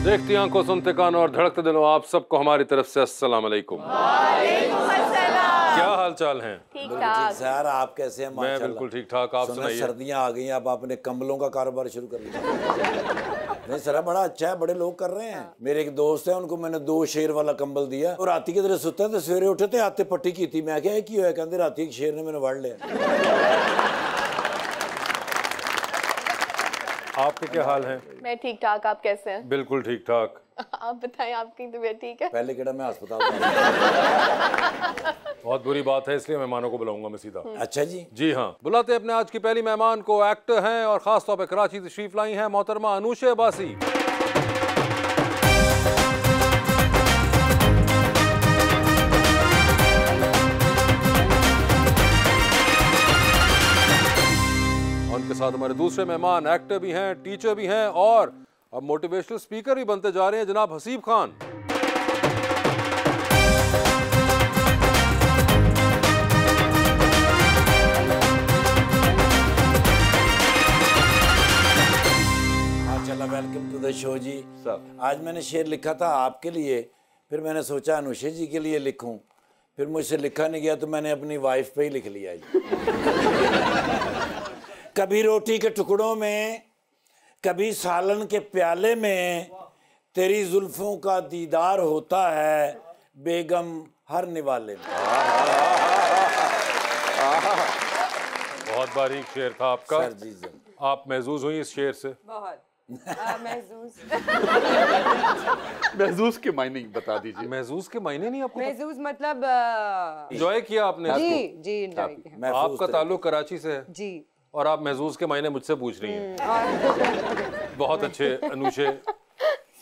देखती आंखों, सुनते कानों और धड़कते दिलों, आप सबको हमारी तरफ से अस्सलाम वालेकुम। क्या हाल चाल हैं? ठीक ठाक सर, आप कैसे हैं? मैं बिल्कुल ठीक ठाक। आप सुनाइए। सर्दियां आ गई हैं, अब आपने कंबलों का कारोबार शुरू कर लिया। नहीं सर, बड़ा अच्छा है, बड़े लोग कर रहे हैं। मेरे एक दोस्त है, उनको मैंने 2 शेर वाला कंबल दिया और राती के तरह सुता तो सवेरे उठे थे आते पट्टी की थी। मैं क्या की होया, कहते राती एक शेर ने मैंने वड़ लिया। आपके क्या हाल हैं? मैं ठीक ठाक। आप कैसे हैं? बिल्कुल ठीक ठाक। आप बताएं, आपकी तबीयत ठीक है? पहले केड़ा मैं अस्पताल बहुत बुरी बात है, इसलिए मेहमानों को बुलाऊंगा मैं सीधा। अच्छा जी। जी हाँ, बुलाते हैं अपने आज की पहली मेहमान को। एक्टर हैं और खास तौर पे कराची तशरीफ लाई हैं मोहतरमा अनुशे अब्बासी। उनके साथ हमारे दूसरे मेहमान एक्टर भी हैं, टीचर भी हैं और अब मोटिवेशनल स्पीकर भी बनते जा रहे हैं, जनाब हसीब खान। चला, वेलकम टू द शो जी। आज मैंने शेर लिखा था आपके लिए, फिर मैंने सोचा अनुशे जी के लिए लिखूं, फिर मुझसे लिखा नहीं गया तो मैंने अपनी वाइफ पे ही लिख लिया जी। कभी रोटी के टुकड़ों में, कभी सालन के प्याले में, तेरी जुल्फों का दीदार होता है बेगम हर निवाले में। बहुत बारीक शेर था आपका। सर जी सर। आप महजूज हुई इस शेर से? बहुत महजूज। महजूज के मायने बता दीजिए। महजूज के मायने नहीं आपको? महजूज मतलब एंजॉय किया आपने जी इसको? जी एंजॉय किया। आपका ताल्लुक कराची से है जी, और आप महजूज के मायने मुझसे पूछ रही हैं। बहुत अच्छे अनुशे।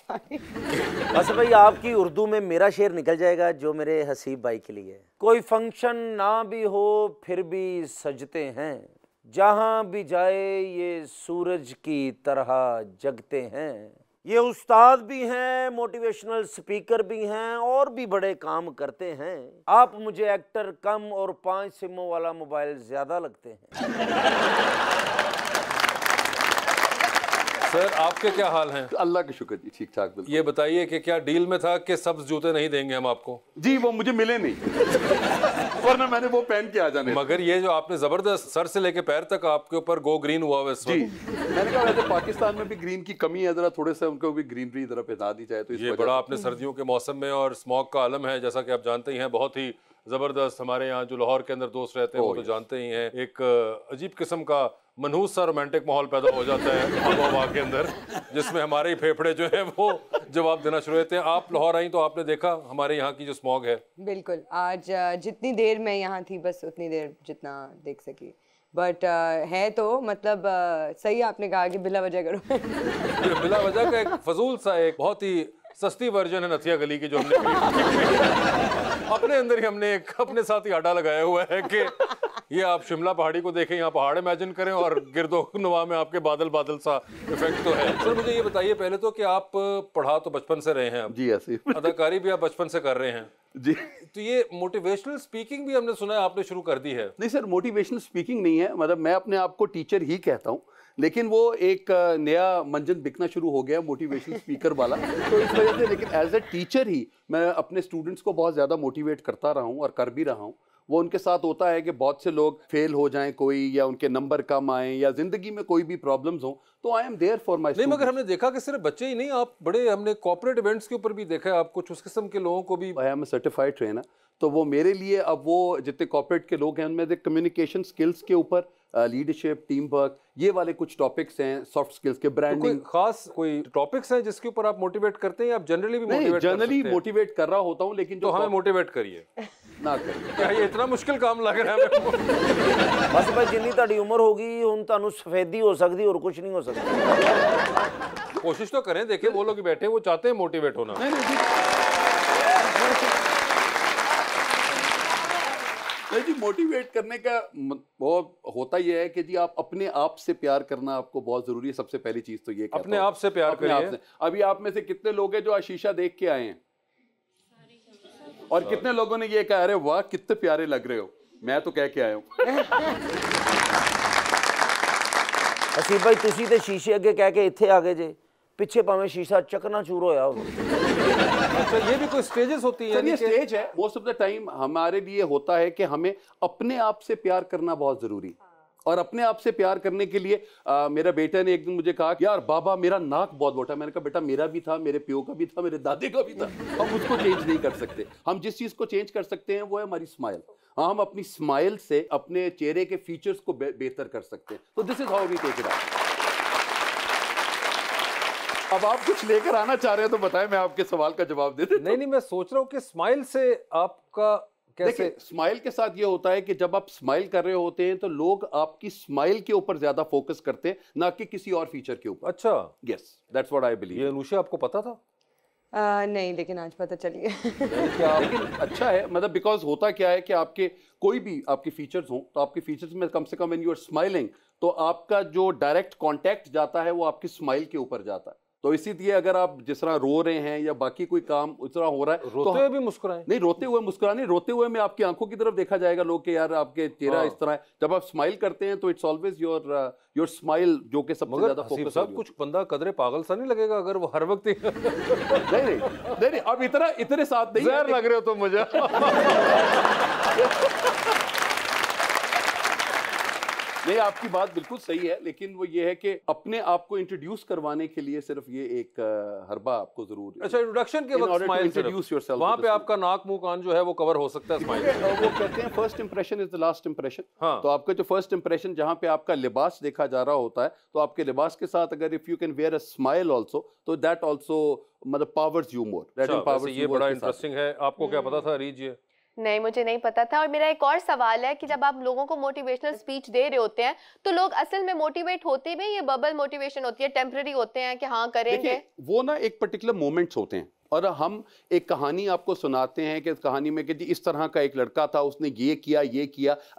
बस भाई, आपकी उर्दू में मेरा शेर निकल जाएगा जो मेरे हसीब भाई के लिए है। कोई फंक्शन ना भी हो फिर भी सजते हैं, जहां भी जाए ये सूरज की तरह जगते हैं। ये उस्ताद भी हैं, मोटिवेशनल स्पीकर भी हैं और भी बड़े काम करते हैं। आप मुझे एक्टर कम और 5 सिमों वाला मोबाइल ज्यादा लगते हैं। सर, आपके क्या हाल हैं? अल्लाह का शुक्र जी, ठीक ठाक बिल्कुल। ये बताइए कि क्या डील में था कि सब्ज जूते नहीं देंगे हम आपको? जी, वो मुझे मिले नहीं। वरना मैंने वो पहन के आ जाने। मगर ये जो आपने जबरदस्त सर से लेके पैर तक आपके ऊपर गो ग्रीन हुआ है जी, मैंने कहा वैसे पाकिस्तान में भी ग्रीन की कमी है, जरा थोड़े से उनको भी ग्रीनरी जरा पहना दी जाए तो। ये बड़ा आपने सर्दियों के मौसम में, और स्मॉग का आलम है जैसा कि आप जानते ही हैं, बहुत ही जबरदस्त। हमारे यहाँ जो लाहौर के अंदर दोस्त रहते हैं वो तो जानते ही हैं, एक अजीब किस्म का मनहूस सा रोमांटिक माहौल पैदा हो जाता है आबोहवा के अंदर, जिसमें हमारे ही फेफड़े जो हैं वो जवाब देना शुरू होते हैं। आप लाहौर आई तो आपने देखा हमारे यहाँ की जो स्मॉग है। बिल्कुल। आज जितनी देर मैं यहाँ थी बस उतनी देर जितना देख सकी, बट है तो मतलब सही आपने कहा कि बिला वजह करो। बिला वजह का एक फजूल सा, एक बहुत ही सस्ती वर्जन है नथिया गली की, जो हमने अपने अंदर ही हमने एक अपने साथ ही आटा लगाया हुआ है कि ये आप शिमला पहाड़ी को देखें, यहाँ पहाड़ इमेजिन करें और गिरदोनवा में आपके बादल बादल सा इफेक्ट तो है। सर मुझे ये बताइए पहले तो कि आप पढ़ा तो बचपन से रहे हैं, जी ऐसे, अदाकारी भी आप बचपन से कर रहे हैं जी। तो ये मोटिवेशनल स्पीकिंग भी हमने सुना है आपने शुरू कर दी है? नहीं सर, मोटिवेशनल स्पीकिंग नहीं है, मतलब मैं अपने आप को टीचर ही कहता हूँ, लेकिन वो एक नया मंजन बिकना शुरू हो गया मोटिवेशनल स्पीकर वाला, तो इस वजह से। लेकिन एज ए टीचर ही मैं अपने स्टूडेंट्स को बहुत ज़्यादा मोटिवेट करता रहा हूँ और कर भी रहा हूँ। वो उनके साथ होता है कि बहुत से लोग फेल हो जाएं कोई, या उनके नंबर कम आए, या जिंदगी में कोई भी प्रॉब्लम्स हो, तो I am there for my नहीं, मगर हमने देखा कि सिर्फ बच्चे ही नहीं, आप बड़े, हमने कॉर्पोरेट इवेंट्स के ऊपर भी देखा है आप कुछ उस किस्म के लोगों को भी। आई एम सर्टिफाइड ट्रेनर, तो वो मेरे लिए अब वो जितने कॉर्पोरेट के लोग हैं उनमें से कम्युनिकेशन स्किल्स के ऊपर, लीडरशिप, टीम वर्क, ये वाले कुछ टॉपिक्स हैं, सॉफ्ट स्किल्स के, ब्रांडिंग। तो खास कोई टॉपिक्स हैं जिसके ऊपर आप मोटिवेट करते हैं, आप जनरली भी मोटिवेट जनरली मोटिवेट कर रहा होता हूँ, लेकिन तो हमें मोटिवेट करिए ना करिए। क्या ये इतना मुश्किल काम लग रहा है? बस भाई, जिन्नी ताड़ी उम्र होगी हुण तानू सफेदी हो सकती और कुछ नहीं हो सकता। कोशिश तो करें, देखें वो लोग बैठे वो चाहते हैं मोटिवेट होना। नहीं जी, मोटिवेट करने का बहुत होता ही है कि जी आप अपने आप से प्यार करना आपको बहुत जरूरी है। सबसे पहली चीज तो ये अपने आप से प्यार करिए। अभी आप में से कितने लोग हैं जो आज शीशा देख के आए हैं, और कितने लोगों ने ये कहा अरे वाह कितने प्यारे लग रहे हो? मैं तो कह के आया हूँ। हसीब भाई, तुसी ते शीशे अगे कह के इत्थे आ गए जे, पिछे पावे शीशा चकनाचूर होया हो। अच्छा, ये भी कोई स्टेजेस होती है? सर ये स्टेज है। मोस्ट ऑफ द टाइम हमारे लिए होता है कि हमें अपने आप से प्यार करना बहुत जरूरी है, और अपने आप से प्यार करने के लिए मेरा बेटा ने एक दिन मुझे कहा कि यार बाबा मेरा नाक बहुत मोटा है। मैंने कहा बेटा मेरा भी था, मेरे प्यो का भी था, मेरे दादे का भी था। हम उसको चेंज नहीं कर सकते। हम जिस चीज को चेंज कर सकते हैं वो है हमारी स्माइल। हम अपनी स्माइल से अपने चेहरे के फीचर्स को बेहतर कर सकते हैं। तो this is how we take it out. अब आप कुछ लेकर आना चाह रहे हैं तो बताएं, मैं आपके सवाल का जवाब दे देता हूं। नहीं, मैं सोच रहा हूँ कि स्माइल से आपका कैसे? देखिए, स्माइल के साथ ये होता है कि जब आप स्माइल कर रहे होते हैं तो लोग आपकी स्माइल के ऊपर ज्यादा फोकस करते हैं, ना कि किसी और फीचर के ऊपर। अच्छा, yes, that's what I believe. ये अनुषा आपको पता था? नहीं, लेकिन आज पता चल गया। लेकिन अच्छा है, मतलब बिकॉज होता क्या है कि आपके कोई भी आपके फीचर्स हों तो आपके फीचर्स में कम से कम व्हेन यू आर स्माइलिंग तो आपका जो डायरेक्ट कांटेक्ट जाता है वो आपकी स्माइल के ऊपर जाता है। तो इसीलिए अगर आप जिस तरह रो रहे हैं या बाकी कोई काम उस तरह हो रहा है, रोते हुए भी मुस्कुराएं? नहीं, रोते हुए मुस्कुराने, रोते हुए में आपकी आंखों की तरफ देखा जाएगा लोग कि यार आपके चेहरा इस तरह है। जब आप स्माइल करते हैं तो इट्स ऑलवेज योर स्माइल जो कि सबसे मगर ज्यादा हसीब फोकस साहब, कुछ बंदा कदरे पागल सा नहीं लगेगा अगर वो हर वक्त नहीं, अब इतने साथ नहीं जहर लग रहे हो तुम मुझे। नहीं, आपकी बात बिल्कुल सही है, लेकिन वो ये है कि अपने आप को इंट्रोड्यूस करवाने के लिए सिर्फ ये एक हरबा आपको जरूर। अच्छा, इंट्रोडक्शन के वक्त स्माइल इंट्रोड्यूस योरसेल्फ, वहां पे आपका नाक मुंह कान जो है वो कवर हो सकता है स्माइल। वो कहते हैं first impression is the last impression. हाँ। तो आपका जो फर्स्ट इंप्रेशन जहां पे आपका लिबास देखा जा रहा होता है, तो आपके लिबास के साथ अगर if you can wear a smile also, तो दैट आल्सो मतलब powers you more. That empowers ये बड़ा इंटरेस्टिंग है। आपको क्या पता था रीज? ये नहीं, मुझे नहीं पता था। और मेरा एक और सवाल है कि जब आप लोगों को मोटिवेशनल स्पीच दे रहे होते हैं तो लोग असल में मोटिवेट होते भी, ये बबल मोटिवेशन होती है, टेम्पररी होते हैं कि हाँ करेंगे? वो ना एक पर्टिकुलर मोमेंट्स होते हैं, और हम एक कहानी आपको सुनाते हैं कि कहानी में कि जी इस तरह का एक लड़का था, उसने ये किया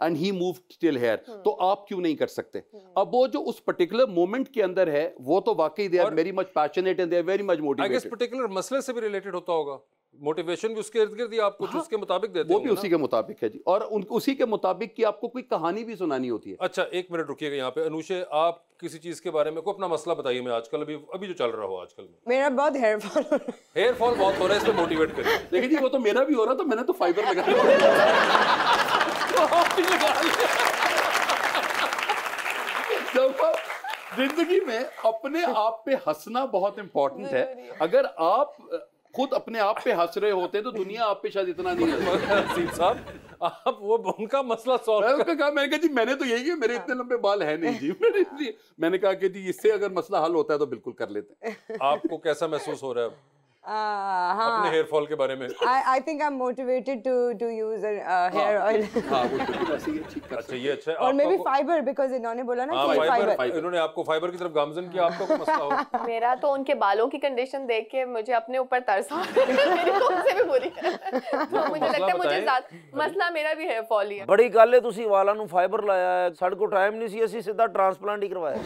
and he moved till here, तो आप क्यों नहीं कर सकते? अब वो जो उस पर्टिकुलर मोमेंट के अंदर है वो तो वाकई they are very much passionate and they are very much motivated. I guess particular मसले से भी रिलेटेड होता होगा। मोटिवेशन भी उसके इर्द गिर्द ही आप कुछ उसके मुताबिक देते वो भी उसी के मुताबिक है जी, और उसी के मुताबिक की आपको कोई कहानी भी सुनानी होती है। अच्छा, एक मिनट रुकिएगा यहाँ पे। अनुषे, आप किसी चीज के बारे में को अपना मसला बताइए। मैं आजकल अभी जो चल रहा हो आजकल में मेरा बहुत हेयर फॉल बहुत हो रहा है, इसमें मोटिवेट करिए। देखिए जी, वो तो मेरा भी हो रहा था, मैंने तो फाइबर लगा जिंदगी में अपने आप पे हंसना बहुत इंपॉर्टेंट है। अगर आप खुद अपने आप पे हंस रहे होते तो दुनिया आप पे शायद इतना नहीं हसीब साहब, आप वो उनका मसला सॉल्व मैंने कहा जी मैंने तो यही किया, मेरे इतने लंबे बाल है नहीं जी। मैंने कहा कि जी इससे अगर मसला हल होता है तो बिल्कुल कर लेते हैं। आपको कैसा महसूस हो रहा है हाँ, अपने हेयर फॉल के बारे में? I think I'm motivated to use hair oil. हाँ, वो बिल्कुल ऐसे ही ठीक कर। अच्छा, ये अच्छा है। और मे बी फाइबर, बिकॉज इन्होंने बोला ना कि फाइबर, इन्होंने आपको फाइबर की तरफ गामजन किया। आपका कोई मसला हो? मेरा तो उनके बालों की कंडीशन देख के मुझे अपने ऊपर तरस आ रहा है। मेरी तो उनसे भी बुरी है। तो मुझे लगता है मुझे मसला मेरा भी हेयर फॉल ही है। बड़ी गल है, ਤੁਸੀਂ ਵਾਲਾਂ ਨੂੰ फाइबर ਲਾਇਆ है। ਸਾਡੇ ਕੋਲ टाइम नहीं सी, ਅਸੀਂ ਸਿੱਧਾ ट्रांसप्लांट ही करवाया।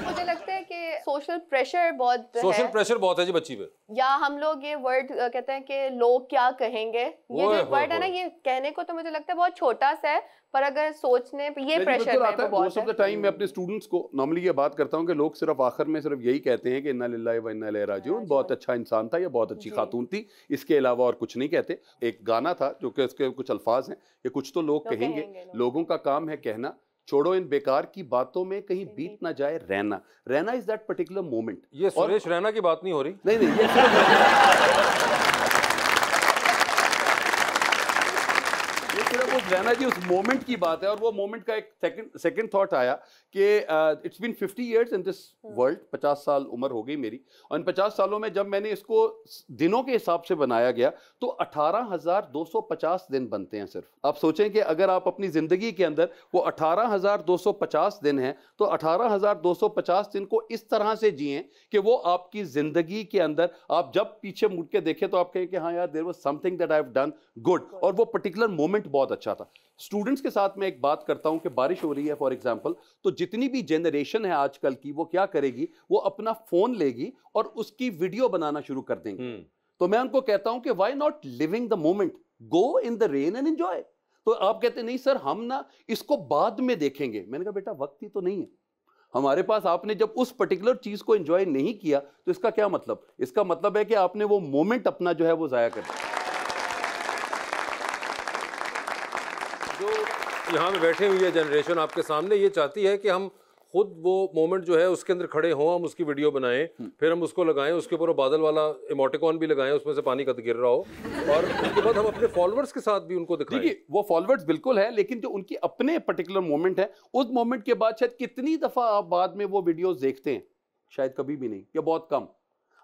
मुझे लगता है कि सोशल प्रेशर बहुत है। सोशल प्रेशर बहुत है जी बच्ची पे। या हम लोग ये वर्ड कहते हैं कि लोग क्या कहेंगे, ये जो वर्ड है ना, ये कहने को तो मुझे लगता है बहुत छोटा सा है, पर अगर सोचने पे ये प्रेशर आता है। मोस्ट ऑफ द टाइम मैं अपने स्टूडेंट्स को नॉर्मली ये बात करता हूँ कि लोग सिर्फ आखिर में सिर्फ यही कहते हैं कि इन्ना लिल्लाहि व इन्ना इलैहि राजिऊन, बहुत अच्छा इंसान था या बहुत अच्छी खातून थी, इसके अलावा और कुछ नहीं कहते। एक गाना था जो कि उसके कुछ अल्फाज हैं कि कुछ तो लोग कहेंगे, लोगों का काम है कहना, छोड़ो इन बेकार की बातों में कहीं बीत ना जाए रहना। रहना इज दैट पर्टिकुलर मोमेंट। ये सुरेश रैना की बात नहीं हो रही? नहीं, ये सिर्फ उस रैना जी उस मोमेंट की बात है। और वो मोमेंट का एक सेकंड थॉट आया कि it's been 50 years in this world. 50 साल उम्र हो गई मेरी, और इन 50 सालों में जब मैंने इसको दिनों के हिसाब से बनाया गया तो 18,250 दिन बनते हैं सिर्फ। आप सोचें कि अगर आप अपनी जिंदगी के अंदर वो 18,250 दिन हैं तो 18,250 दिन को इस तरह से जिएं कि वो आपकी जिंदगी के अंदर आप जब पीछे मुड़ के देखें तो आप कहें कि हाँ यार, there was something that I have done good, और वो पर्टिकुलर मोमेंट बहुत अच्छा था। स्टूडेंट्स के साथ मैं एक बात करता हूं कि बारिश हो रही है फॉर एग्जांपल, तो जितनी भी जनरेशन है आजकल की, वो क्या करेगी, वो अपना फोन लेगी और उसकी वीडियो बनाना शुरू कर देंगे। तो मैं उनको कहता हूं कि why not living the moment, go in the rain and enjoy. तो आप कहते नहीं सर हम ना इसको बाद में देखेंगे। मैंने कहा बेटा वक्त ही तो नहीं है, हमारे पास आपने जब उस पर्टिकुलर चीज को एंजॉय नहीं किया तो इसका क्या मतलब? इसका मतलब है कि आपने वो मोमेंट अपना जो है वो जाया कर दिया। जो यहाँ पे बैठे हुई है जनरेशन आपके सामने, ये चाहती है कि हम खुद वो मोमेंट जो है उसके अंदर खड़े हों, हम उसकी वीडियो बनाएं, फिर हम उसको लगाएं, उसके ऊपर वो बादल वाला इमोटिकॉन भी लगाएं, उसमें से पानी गिर रहा हो, और उसके बाद हम अपने फॉलोअर्स के साथ भी उनको दिखाएं। देखिए वो फॉलोअर्स बिल्कुल है, लेकिन जो उनकी अपने पर्टिकुलर मोमेंट है, उस मोमेंट के बाद शायद कितनी दफा आप बाद में वो वीडियोस देखते हैं? शायद कभी भी नहीं, या बहुत कम।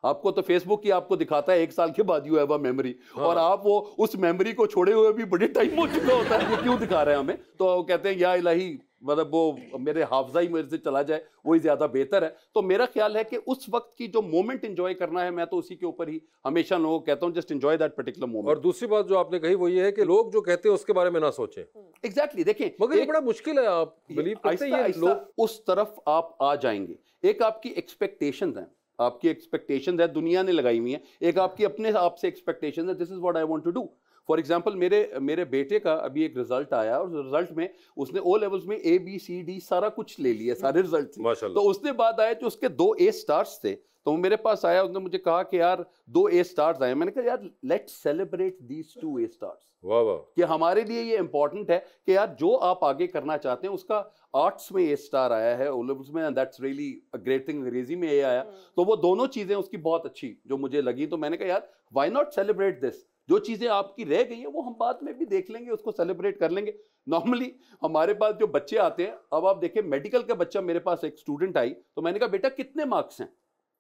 आपको तो फेसबुक की आपको दिखाता है 1 साल के बाद यू हैव अ मेमोरी, और आप वो उस मेमोरी को छोड़े हुए भी बड़े टाइम हो चुका होता है, ये क्यों दिखा रहे हैं हमें? तो वो कहते हैं या इलाही, मतलब वो मेरे हाफजा ही मेरे से चला जाए वही ज्यादा बेहतर है। तो मेरा ख्याल है कि उस वक्त की जो मोमेंट एंजॉय करना है, मैं तो उसी के ऊपर ही हमेशा लोगों को कहता हूँ, just enjoy that particular moment. और दूसरी बात जो आपने कही वो ये है कि लोग जो कहते हैं उसके बारे में ना सोचें। एग्जैक्टली, देखें मगर ये बड़ा मुश्किल है, आप बिलीव करते हैं ये लोग उस तरफ आप आ जाएंगे। एक आपकी एक्सपेक्टेशंस हैं, आपकी एक्सपेक्टेशंस है दुनिया ने लगाई हुई है, एक आपकी अपने आप से एक्सपेक्टेशंस है, this is what I want to do. For example मेरे बेटे का अभी एक रिजल्ट आया, और रिजल्ट में उसने ओ लेवल्स में ABCD सारा कुछ ले लिया, सारे रिजल्ट। तो उसने बाद आया जो उसके 2 A स्टार्स थे, तो वो मेरे पास आया, उसने मुझे कहा कि यार 2 A स्टार्स आए। मैंने कहा यार let's celebrate these 2 A stars. वाह वाह, कि हमारे लिए ये इंपॉर्टेंट है कि यार जो आप आगे करना चाहते हैं, उसका आर्ट्स में A स्टार आया है, ओ लेवल्स में, that's really a great thing. अंग्रेजी में A आया, तो वो दोनों चीजें उसकी बहुत अच्छी जो मुझे लगी। तो मैंने कहा यार व्हाई नॉट सेलिब्रेट दिस, जो चीजें आपकी रह गई हैं वो हम बाद में भी देख लेंगे, उसको सेलिब्रेट कर लेंगे। नॉर्मली हमारे पास जो बच्चे आते हैं, अब आप देखिए मेडिकल का बच्चा, मेरे पास एक स्टूडेंट आई, तो मैंने कहा बेटा कितने मार्क्स हैं?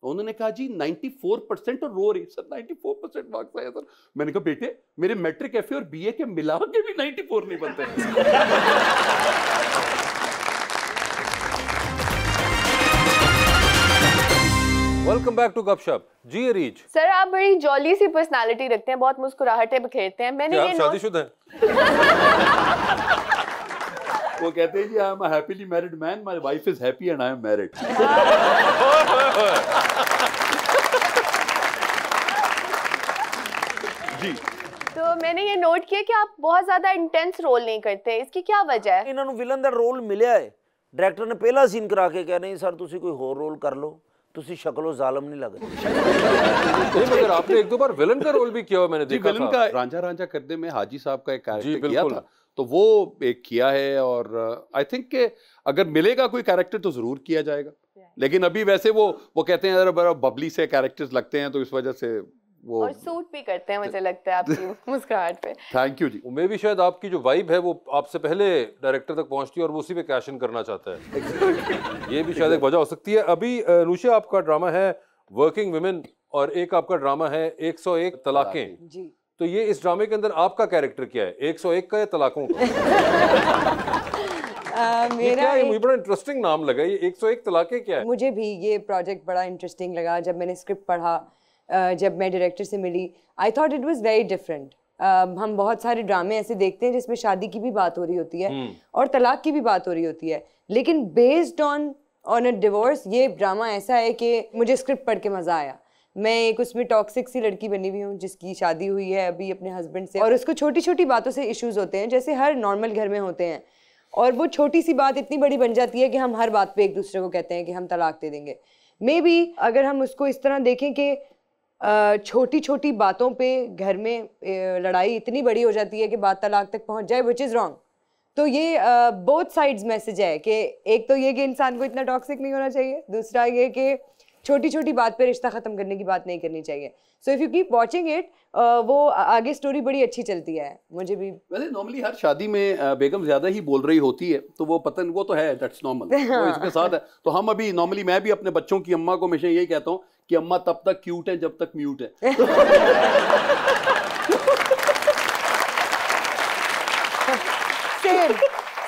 तो उन्होंने कहा जी 94%, और रो रही, सर 94% मार्क्स आए सर। मैंने कहा बेटे मेरे मैट्रिक FA और BA के मिला के भी 94 नहीं बनते। वेलकम बैक टू गपशप। जी रीच सर, आप बड़ी जॉली सी पर्सनालिटी रखते हैं, बहुत मुस्कुराहटें बिखेरते हैं। मैंने ये शादीशुदा हैं? वो कहते हैं जी I am a happily married man, my wife is happy and I am married. जी, तो मैंने ये नोट किया कि आप बहुत ज्यादा इंटेंस रोल नहीं करते, इसकी क्या वजह है? इन्होंने विलन ਦਾ ਰੋਲ ਮਿਲਿਆ ਹੈ, ਡਾਇਰੈਕਟਰ ਨੇ ਪਹਿਲਾ ਸੀਨ ਕਰਾ ਕੇ ਕਿਹਾ ਨਹੀਂ ਸਰ ਤੁਸੀਂ ਕੋਈ ਹੋਰ ਰੋਲ ਕਰ ਲਓ, ਤੁਸੀਂ ਸ਼ਕਲੋਂ ਜ਼ਾਲਮ नहीं लगते। नहीं मगर आपने 1-2 बार विलन का रोल भी किया हुआ, मैंने देखा विलन था। का रांझा रांझा करने में हाजी साहब का एक कैरेक्टर किया बिल्कुल। था, तो वो एक किया है, और आई थिंक कि अगर मिलेगा कोई कैरेक्टर तो जरूर किया जाएगा। लेकिन अभी वैसे वो कहते हैं बड़ा बबली से कैरेक्टर्स लगते हैं, तो इस वजह से वो, और सूट भी करते हैं मुझे लगता है आपकी मुस्कुराहट पे। थैंक यू जी। मे भी शायद आपकी जो वाइब है वो आपसे पहले डायरेक्टर तक पहुंचती है और वो उसी पे कैश इन करना चाहता है। ये भी शायद एक वजह हो सकती है। अभी अनुषा आपका ड्रामा है वर्किंग वुमेन, और एक आपका ड्रामा है 101 तलाकें। जी। तो ये इस ड्रामे के अंदर आपका कैरेक्टर क्या है, 101 का या तलाकों का? मुझे बड़ा इंटरेस्टिंग नाम लगा ये 101 तलाकें क्या है? मुझे भी ये प्रोजेक्ट बड़ा इंटरेस्टिंग लगा। जब मैंने स्क्रिप्ट पढ़ा, जब मैं डायरेक्टर से मिली, I thought it was very different. हम बहुत सारे ड्रामे ऐसे देखते हैं जिसमें शादी की भी बात हो रही होती है और तलाक की भी बात हो रही होती है, लेकिन बेस्ड ऑन अ डिवोर्स ये ड्रामा ऐसा है कि मुझे स्क्रिप्ट पढ़ के मज़ा आया। मैं एक उसमें टॉक्सिक सी लड़की बनी हुई हूँ जिसकी शादी हुई है अभी अपने हस्बैंड से, और उसको छोटी छोटी बातों से इश्यूज होते हैं जैसे हर नॉर्मल घर में होते हैं, और वो छोटी सी बात इतनी बड़ी बन जाती है कि हम हर बात पे एक दूसरे को कहते हैं कि हम तलाक दे देंगे। मे बी अगर हम उसको इस तरह देखें कि छोटी छोटी बातों पे घर में लड़ाई इतनी बड़ी हो जाती है कि बात तलाक तक पहुंच जाए, विच इज़ रॉन्ग। तो ये बोथ साइड्स मैसेज है कि एक तो ये कि इंसान को इतना टॉक्सिक नहीं होना चाहिए, दूसरा ये कि छोटी छोटी बात पे रिश्ता ख़त्म करने की बात नहीं करनी चाहिए। So if you keep watching it, वो आगे स्टोरी बड़ी अच्छी चलती है। मुझे भी वैसे नॉर्मली हर शादी में बेगम ज़्यादा ही बोल रही होती है, तो वो पता नहीं, वो तो है, दैट्स नॉर्मल, वो इसके साथ है। तो हम अभी नॉर्मली, मैं भी अपने बच्चों की अम्मा को हमेशा यही कहता हूँ कि अम्मा तब तक क्यूट है जब तक म्यूट है।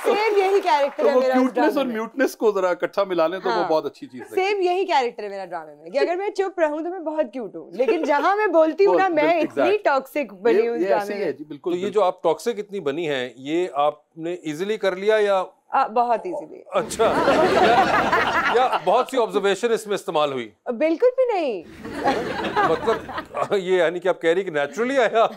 सेम यही कैरेक्टर है मेरा। क्यूटनेस और म्यूटनेस को जरा इकट्ठा मिला लें तो वो बहुत अच्छी चीज है। सेम यही कैरेक्टर है मेरा ड्रामे में कि अगर मैं चुप रहूं तो मैं बहुत क्यूट हूं, लेकिन जहां मैं बोलती हूं ना मैं इतनी टॉक्सिक बनी हूं इस ड्रामे में। बिल्कुल। तो ये जो आप टॉक्सिक इतनी बनी है, ये आपने इजीली कर लिया या बहुत इजीली? अच्छा। या बहुत सी ऑब्जर्वेशन इसमें इस्तेमाल हुई? बिल्कुल भी नहीं। मतलब ये यानी कि आप कह रही कि नेचुरली आया?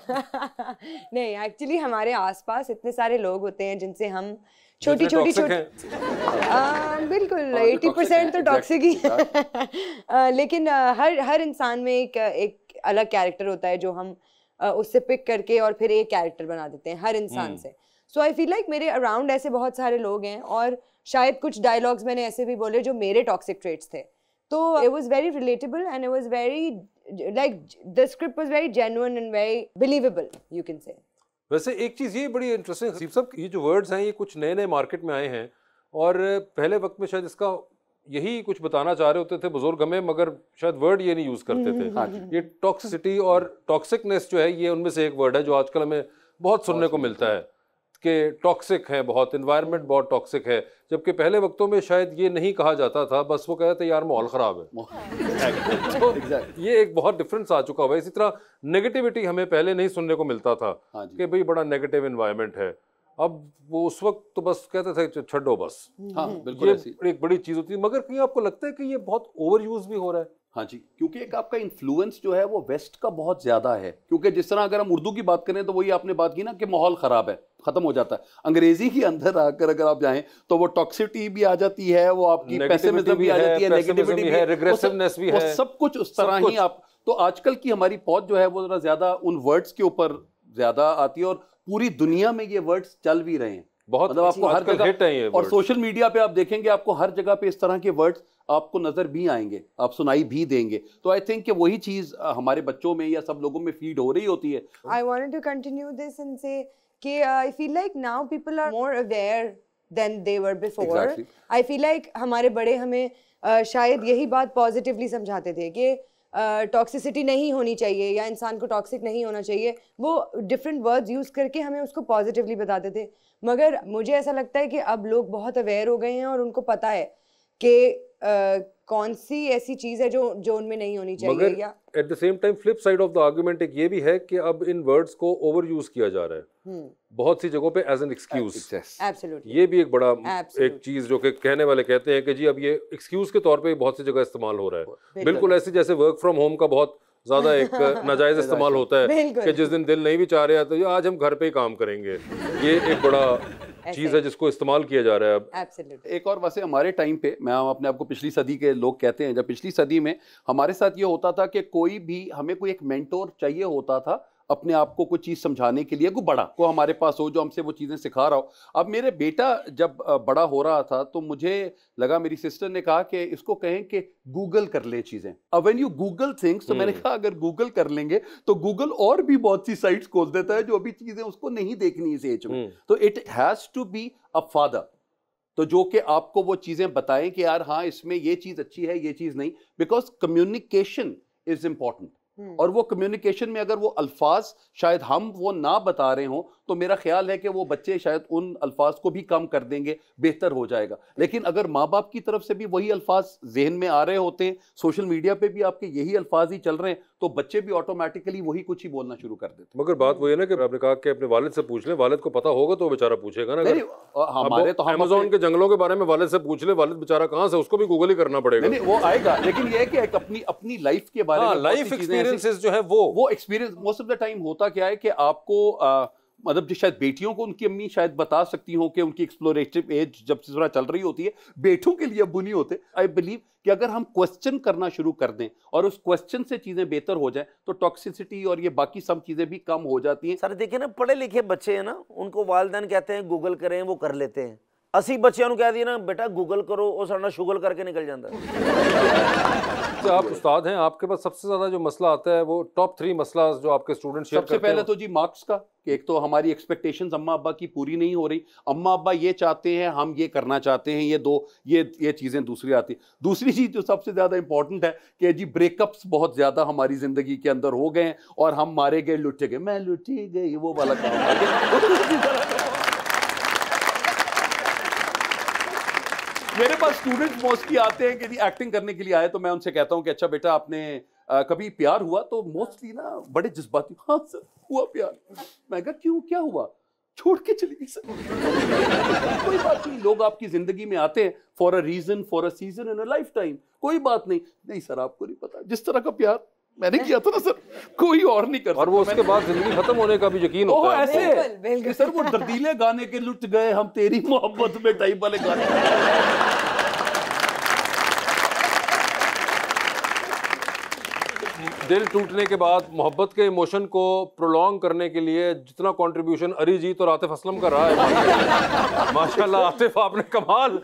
नहीं, एक्चुअली हमारे आसपास इतने सारे लोग होते हैं जिनसे हम छोटी छोटी toxic छोटी बिल्कुल हाँ, जो 80% तो toxic टॉक्सिक ही है। लेकिन हर इंसान में एक अलग कैरेक्टर होता है जो हम उससे पिक करके और फिर एक कैरेक्टर बना देते हैं हर इंसान से। सो आई फील लाइक मेरे अराउंड ऐसे बहुत सारे लोग हैं और शायद कुछ डायलॉग्स मैंने ऐसे भी बोले जो मेरे टॉक्सिक ट्रेट्स थे। तो it was very relatable and it was very like the script was very genuine and very believable, you can say. वैसे एक चीज़ ये बड़ी इंटरेस्टिंग हसीब साहब, ये जो वर्ड्स हैं ये कुछ नए नए मार्केट में आए हैं और पहले वक्त में शायद इसका यही कुछ बताना चाह रहे होते थे बुजुर्ग हमें, मगर शायद वर्ड ये नहीं यूज़ करते थे। ये टॉक्सिसिटी और टॉक्सिकनेस जो है ये उनमें से एक वर्ड है जो आजकल हमें बहुत सुनने को मिलता है कि टॉक्सिक है, बहुत इन्वायरमेंट बहुत टॉक्सिक है, जबकि पहले वक्तों में शायद ये नहीं कहा जाता था, बस वो कहते थे यार माहौल ख़राब है। तो ये एक बहुत डिफरेंस आ चुका हुआ है। इसी तरह नेगेटिविटी हमें पहले नहीं सुनने को मिलता था कि भाई बड़ा नेगेटिव इन्वायरमेंट है, अब वो उस वक्त तो बस कहते थे छड्डो बस। हाँ बिल्कुल, ये एक बड़ी चीज़ होती है, मगर कहीं आपको लगता है कि ये बहुत ओवर यूज भी हो रहा है? हाँ जी, क्योंकि एक आपका इन्फ्लुएंस जो है वो वेस्ट का बहुत ज्यादा है। क्योंकि जिस तरह अगर हम उर्दू की बात करें तो वही आपने बात की ना कि माहौल खराब है, खत्म हो जाता है। अंग्रेजी के अंदर आकर अगर आप जाएं तो वो टॉक्सिसिटी भी आ जाती है, वो आपकी पेसिमिज्म भी आ जाती है, नेगेटिविटी भी है, रिग्रेसिवनेस भी है, सब कुछ उस तरह ही आप। तो आजकल की हमारी पहुंच जो है वो जरा ज्यादा उन वर्ड्स के ऊपर ज्यादा आती है और पूरी दुनिया में ये वर्ड्स चल भी रहे हैं बहुत, मतलब आपको हर जगह और सोशल मीडिया पे आप देखेंगे आपको हर जगह पे इस तरह के वर्ड्स आपको नजर भी आएंगे, आप सुनाई भी देंगे। तो आई थिंक कि वही चीज हमारे बच्चों में या सब लोगों में फीड हो रही होती है। I wanted to continue this and say कि I feel like now people are more aware than they were before. Exactly. I feel like हमारे बड़े हमें शायद यही बात पॉजिटिवली समझाते थे कि टॉक्सिसिटी नहीं होनी चाहिए या इंसान को टॉक्सिक नहीं होना चाहिए। वो डिफरेंट वर्ड्स यूज़ करके हमें उसको पॉजिटिवली बताते थे, मगर मुझे ऐसा लगता है कि अब लोग बहुत अवेयर हो गए हैं और उनको पता है कि कौन सी ऐसी चीज़ है जो उनमें नहीं होनी चाहिए। मगर या at the same time flip side of the argument एक ये भी है कि अब इन वर्ड्स को ओवर यूज किया जा रहा है बहुत सी जगहों पे एज एन एक्सक्यूज। एब्सोल्युटली, ये भी एक बड़ा एक चीज जो कि कहने वाले कहते हैं कि जी अब ये एक्सक्यूज के तौर पे बहुत सी जगह इस्तेमाल हो रहा है। बिल्कुल ऐसे जैसे वर्क फ्रॉम होम का बहुत ज्यादा एक नाजायज इस्तेमाल होता है कि जिस दिन दिल नहीं भी चाह रहा तो आज हम घर पे ही काम करेंगे। ये एक बड़ा चीज है जिसको इस्तेमाल किया जा रहा है अब। एब्सोल्युटली। एक और वैसे हमारे टाइम पे, मैं अपने आप को पिछली सदी के लोग कहते हैं, जब पिछली सदी में हमारे साथ ये होता था कि कोई भी हमें कोई एक मेंटोर चाहिए होता था अपने आप को कुछ चीज़ समझाने के लिए, कोई बड़ा को हमारे पास हो जो हमसे वो चीज़ें सिखा रहा हो। अब मेरे बेटा जब बड़ा हो रहा था तो मुझे लगा, मेरी सिस्टर ने कहा कि इसको कहें कि गूगल कर ले चीज़ें। अब व्हेन यू गूगल थिंग्स, तो मैंने कहा अगर गूगल कर लेंगे तो गूगल और भी बहुत सी साइट्स खोल देता है जो अभी चीज़ें उसको नहीं देखनी इस एज में। तो it has to be a father, तो जो कि आपको वो चीज़ें बताएं कि यार हाँ इसमें ये चीज़ अच्छी है, ये चीज़ नहीं, बिकॉज कम्युनिकेशन इज इम्पॉर्टेंट। और वो कम्युनिकेशन में अगर वो अल्फाज शायद हम वो ना बता रहे हों तो मेरा ख्याल है कि वो बच्चे शायद उन अल्फाज को भी कम कर देंगे, बेहतर हो जाएगा। लेकिन अगर माँ बाप की तरफ से भी वही अल्फाज जहन में आ रहे होते हैं, सोशल मीडिया पे भी आपके यही अल्फाज ही चल रहे हैं, तो बच्चे भी ऑटोमेटिकली वही कुछ ही बोलना शुरू कर देते। मगर बात वो है ना कि आपने कहा कि अपने वालिद से पूछ ले, वालिद को पता होगा तो बेचारा पूछेगा ना। हमारे तो अमेज़न के जंगलों के बारे में वालिद से पूछ ले, वालिद बेचारा कहाँ से, उसको भी गूगल ही करना पड़ेगा। नहीं वो आएगा, लेकिन ये है कि एक अपनी लाइफ के बारे में, लाइफ एक्सपीरियंसेस जो है वो experience most of the time होता क्या है कि आपको मतलब जो शायद बेटियों को उनकी अम्मी शायद बता सकती हो कि उनकी एक्सप्लोरेटिव एज जब थोड़ा चल रही होती है, बेटों के लिए अब नहीं होते। आई बिलीव कि अगर हम क्वेश्चन करना शुरू कर दें और उस क्वेश्चन से चीजें बेहतर हो जाएं तो टॉक्सिसिटी और ये बाकी सब चीजें भी कम हो जाती हैं। सर देखिए ना, पढ़े लिखे बच्चे हैं ना, उनको वालिदैन कहते हैं गूगल करें, वो कर लेते हैं। 80 बच्चों को कह दिया ना बेटा गूगल करो, वो सारा शुगल करके निकल जाता है। आप उस्ताद हैं, आपके पास सबसे ज्यादा जो मसला आता है वो टॉप 3 मसला जो आपके स्टूडेंट शेयर करते हैं। सबसे पहले तो जी मार्क्स का, कि एक तो हमारी एक्सपेक्टेशंस अम्मा अब्बा की पूरी नहीं हो रही। अम्मा अब्बा ये चाहते हैं, हम ये करना चाहते हैं, ये चीजें दूसरी आती। दूसरी चीज जो सबसे ज्यादा इंपॉर्टेंट है कि जी ब्रेकअप्स बहुत ज्यादा हमारी जिंदगी के अंदर हो गए हैं और हम मारे गए लुटे गए, मैं लुटी गई, वो वाला काम। मेरे पास स्टूडेंट्स मोस्टली आते हैं कि जी एक्टिंग करने के लिए आए, तो मैं उनसे कहता हूं कि अच्छा बेटा आपने कभी प्यार हुआ? तो मोस्टली ना बड़े जज्बाती, हाँ सर हुआ प्यार। मैं कहा क्यों, क्या हुआ? छोड़ के चली गई सर। कोई बात नहीं, लोग आपकी जिंदगी में आते हैं for a reason, for a season in a lifetime, कोई बात नहीं। नहीं सर आपको नहीं पता, जिस तरह का प्यार मैंने किया था ना सर, कोई और नहीं कर और वो उसके बाद जिंदगी खत्म होने का भी यकीन होता है आपको। ऐसे कि सर वो दर्दीले गाने के लुट गए हम तेरी मोहब्बत में टाइप वाले गाने। दिल टूटने के बाद मोहब्बत के इमोशन को प्रोलॉन्ग करने के लिए जितना कंट्रीब्यूशन अरिजीत और आतिफ असलम का रहा है, माशाल्लाह आतिफ आपने कमाल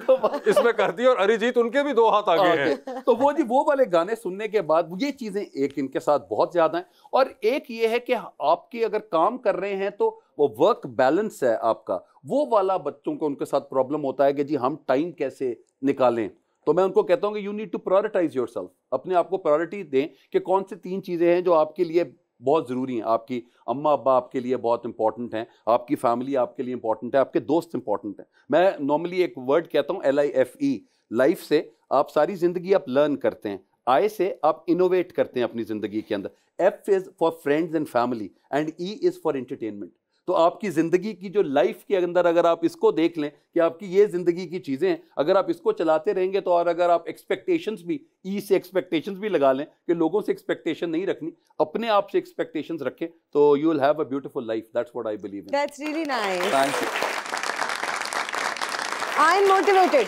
इसमें कर दी और अरिजीत उनके भी 2 हाथ आगे हैं। तो वो वाले गाने सुनने के बाद ये चीजें एक इनके साथ बहुत ज्यादा हैं, और एक ये है कि आपकी अगर काम कर रहे हैं तो वो वर्क बैलेंस है आपका, वो वाला बच्चों को उनके साथ प्रॉब्लम होता है कि जी हम टाइम कैसे निकालें। तो मैं उनको कहता हूं कि you need to prioritise yourself, अपने आप को प्रायोरिटी दें कि कौन सी 3 चीजें हैं जो आपके लिए बहुत जरूरी हैं। आपकी अम्मा अब्बा आपके लिए बहुत इंपॉर्टेंट हैं, आपकी फैमिली आपके लिए इंपॉर्टेंट है, आपके दोस्त इंपॉर्टेंट हैं। मैं नॉर्मली एक वर्ड कहता हूं LIFE, लाइफ से आप सारी जिंदगी आप लर्न करते हैं, I से आप इनोवेट करते हैं अपनी जिंदगी के अंदर, F is for friends and family and E is for entertainment. तो आपकी जिंदगी की जो लाइफ के अंदर अगर आप इसको देख लें कि आपकी ये जिंदगी की चीजें हैं, अगर आप इसको चलाते रहेंगे तो, और अगर आप एक्सपेक्टेशंस भी E से एक्सपेक्टेशंस भी लगा लें कि लोगों से एक्सपेक्टेशन नहीं रखनी, अपने आप से एक्सपेक्टेशंस रखें, तो you will have a beautiful life. That's what I believe in. That's really nice. Thank you. I'm motivated.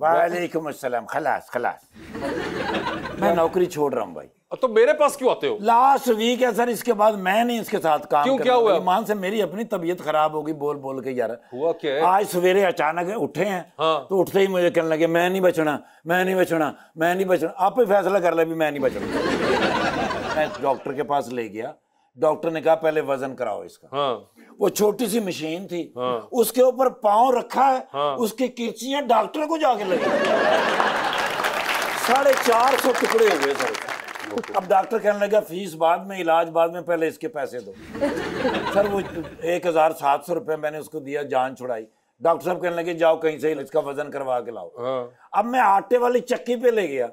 वालेकुम अस्सलाम। खलास खलास मैं नौकरी छोड़ रहा हूँ भाई। तो मेरे पास क्यों आते हो? लास्ट वीक है सर, इसके बाद मैं नहीं इसके साथ काम क्यों, करना। क्या हुआ? ईमान से मेरी अपनी तबीयत खराब हो गई बोल बोल के यार। हुआ क्या है? आज सवेरे अचानक उठे हैं, हाँ। तो उठते ही मुझे कहने लगे मैं नहीं बचना, मैं नहीं बचना, मैं नहीं बचना। आप ही फैसला कर ले भी मैं नहीं बचना। मैं डॉक्टर के पास ले गया, डॉक्टर ने कहा पहले वजन कराओ इसका। हाँ। वो छोटी सी मशीन थी, हाँ। उसके ऊपर पाँव रखा है, हाँ। उसकी किरचियां डॉक्टर को जाके लगी। 450 टुकड़े हो गए सर। अब डॉक्टर कहने लगा फीस बाद में, इलाज बाद में, पहले इसके पैसे दो। सर वो 1700 रुपये मैंने उसको दिया, जान छुड़ाई। डॉक्टर साहब कहने लगे जाओ कहीं से इसका वजन करवा के लाओ। हाँ। अब मैं आटे वाली चक्की पे ले गया,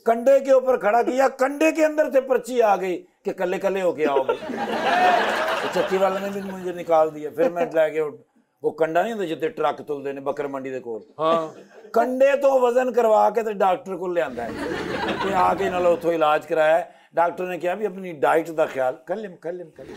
कंडे के ऊपर खड़ा किया, कंडे के अंदर से पर्ची आ गई कि कल्ले कल्ले होके आओ भाई। तो चक्की वाले ने भी मुझे निकाल दिया। फिर मैं लैके वो कंडा नहीं होता जितने ट्रक तुलते ने बकर मंडी के कोल, हाँ। कंडे तो वजन करवा के तो डॉक्टर को लिया है ते आके नाल उतो इलाज कराया। डॉक्टर ने कहा भी अपनी डाइट का ख्याल कर लिम कर लिम कर लिम।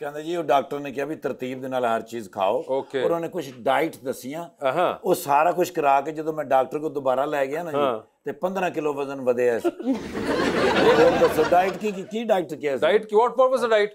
कहते जी वो डॉक्टर ने कहा भी तरतीब दे नाल हर चीज खाओ। Okay. और उन्होंने कुछ डाइट दसियां, हाँ। वो सारा कुछ करा के जो मैं डॉक्टर को दोबारा ले गया ना जी, ते 15 किलो वजन वधिया सी। और दसो डाइट की डाइट क्या है? डाइट की व्हाट पर्पस है डाइट?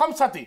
5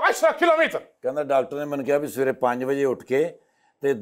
10 किलोमीटर। कहता डॉक्टर ने मैंने कहा भी सवेरे 5 बजे उठ के ते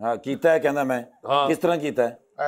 हाँ कीता है, कहता मैं हाँ। किस तरह कीता है?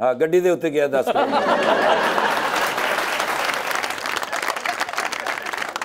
हाँ गड्डी दे उत्ते गया 10 किलोमीटर।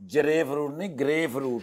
जरे फ्रूट नहीं ग्रे फ्रूट।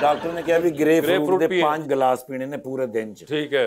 डॉक्टर ने कहा भी ग्रे ग्रे फ्रूट फ्रूट के पिए। 5 गिलास पीने ने पूरे दिन च। ठीक है।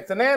2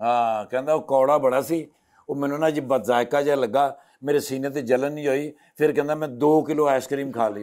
हाँ कहता वो कौड़ा बड़ा सी, वो मैंने ना जी बदजायका जिहा लगा, मेरे सीने ते जलन नहीं हुई। फिर कहता मैं 2 किलो आइसक्रीम खा ली।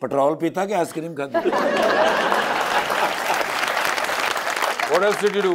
पेट्रोल पीता कि आइसक्रीम खाता? What else did you do?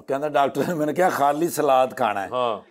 कहता डॉक्टर ने मैंने क्या खाली सलाद खाना है? हाँ।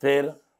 फिर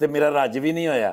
ते मेरा रज भी नहीं होया।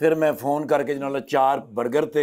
फिर मैं फोन करके जनाब 4 बर्गर ते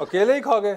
अकेले ही खा गए?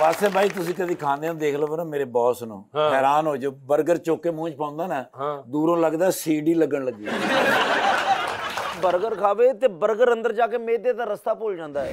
बस भाई तुसी कभी खाने देख लो ना मेरे बॉस नो, हैरान हो जो बर्गर चुक के मुंह च पाउंदा ना, दूरों लगदा सीडी लगन लगी। बर्गर खावे ते बर्गर अंदर जाके मैदे दा रास्ता भूल जाता है।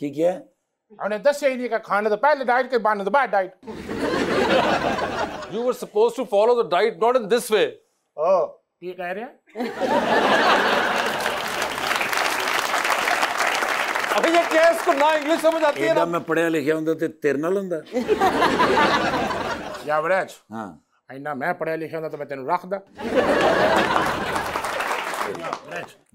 की क्या है? उन्हें दस यही नहीं का खाना तो पहले डाइट के बाद बाद diet. You were supposed to follow the diet not in this way. ओ ये कह रहे हैं? अबे ये क्या है, इसको ना इंग्लिश समझ आती है एडा ना। मैं पढ़िया लिखिया हुंदा ते तेरे नाल हुंदा। या वराज हाँ इन्ना मैं पढ़ा लिखा होता तो मैं तेन रख दा।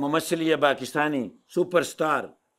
मुमस्सिल ये पाकिस्तानी सुपरस्टार।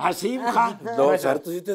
हसीब खान दो सर तुझे तो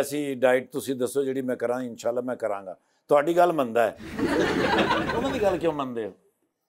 ਐਸੀ ਡਾਈਟ ਤੁਸੀਂ ਦੱਸੋ ਜਿਹੜੀ ਮੈਂ ਕਰਾਂ ਇਨਸ਼ਾਅੱਲਾ ਮੈਂ ਕਰਾਂਗਾ। ਤੁਹਾਡੀ ਗੱਲ ਮੰਨਦਾ ਹੈ ਉਹਨਾਂ ਦੀ ਗੱਲ ਕਿਉਂ ਮੰਨਦੇ ਹੋ?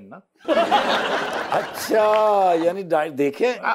ना। अच्छा यानी डाइट देखे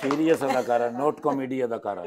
सीरियस अदाकार है नोट कॉमेडी अदाकार है।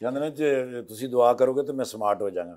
ਕਹਿੰਦੇ ਨੇ ਜੇ ਤੁਸੀਂ ਦੁਆ ਕਰੋਗੇ ਤਾਂ ਮੈਂ ਸਮਾਰਟ ਹੋ ਜਾਵਾਂਗਾ।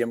ਜਿਮ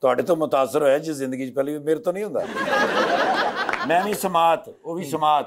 ਤੁਹਾਡੇ ਤੋਂ ਮੁਤਾਸਰ ਹੋਇਆ ਜੀ ਜ਼ਿੰਦਗੀ 'ਚ ਪਹਿਲੇ ਮੇਰੇ ਤੋਂ ਨਹੀਂ ਹੁੰਦਾ। ਮੈਂ ਵੀ ਸਮਾਤ ਉਹ ਵੀ ਸਮਾਤ।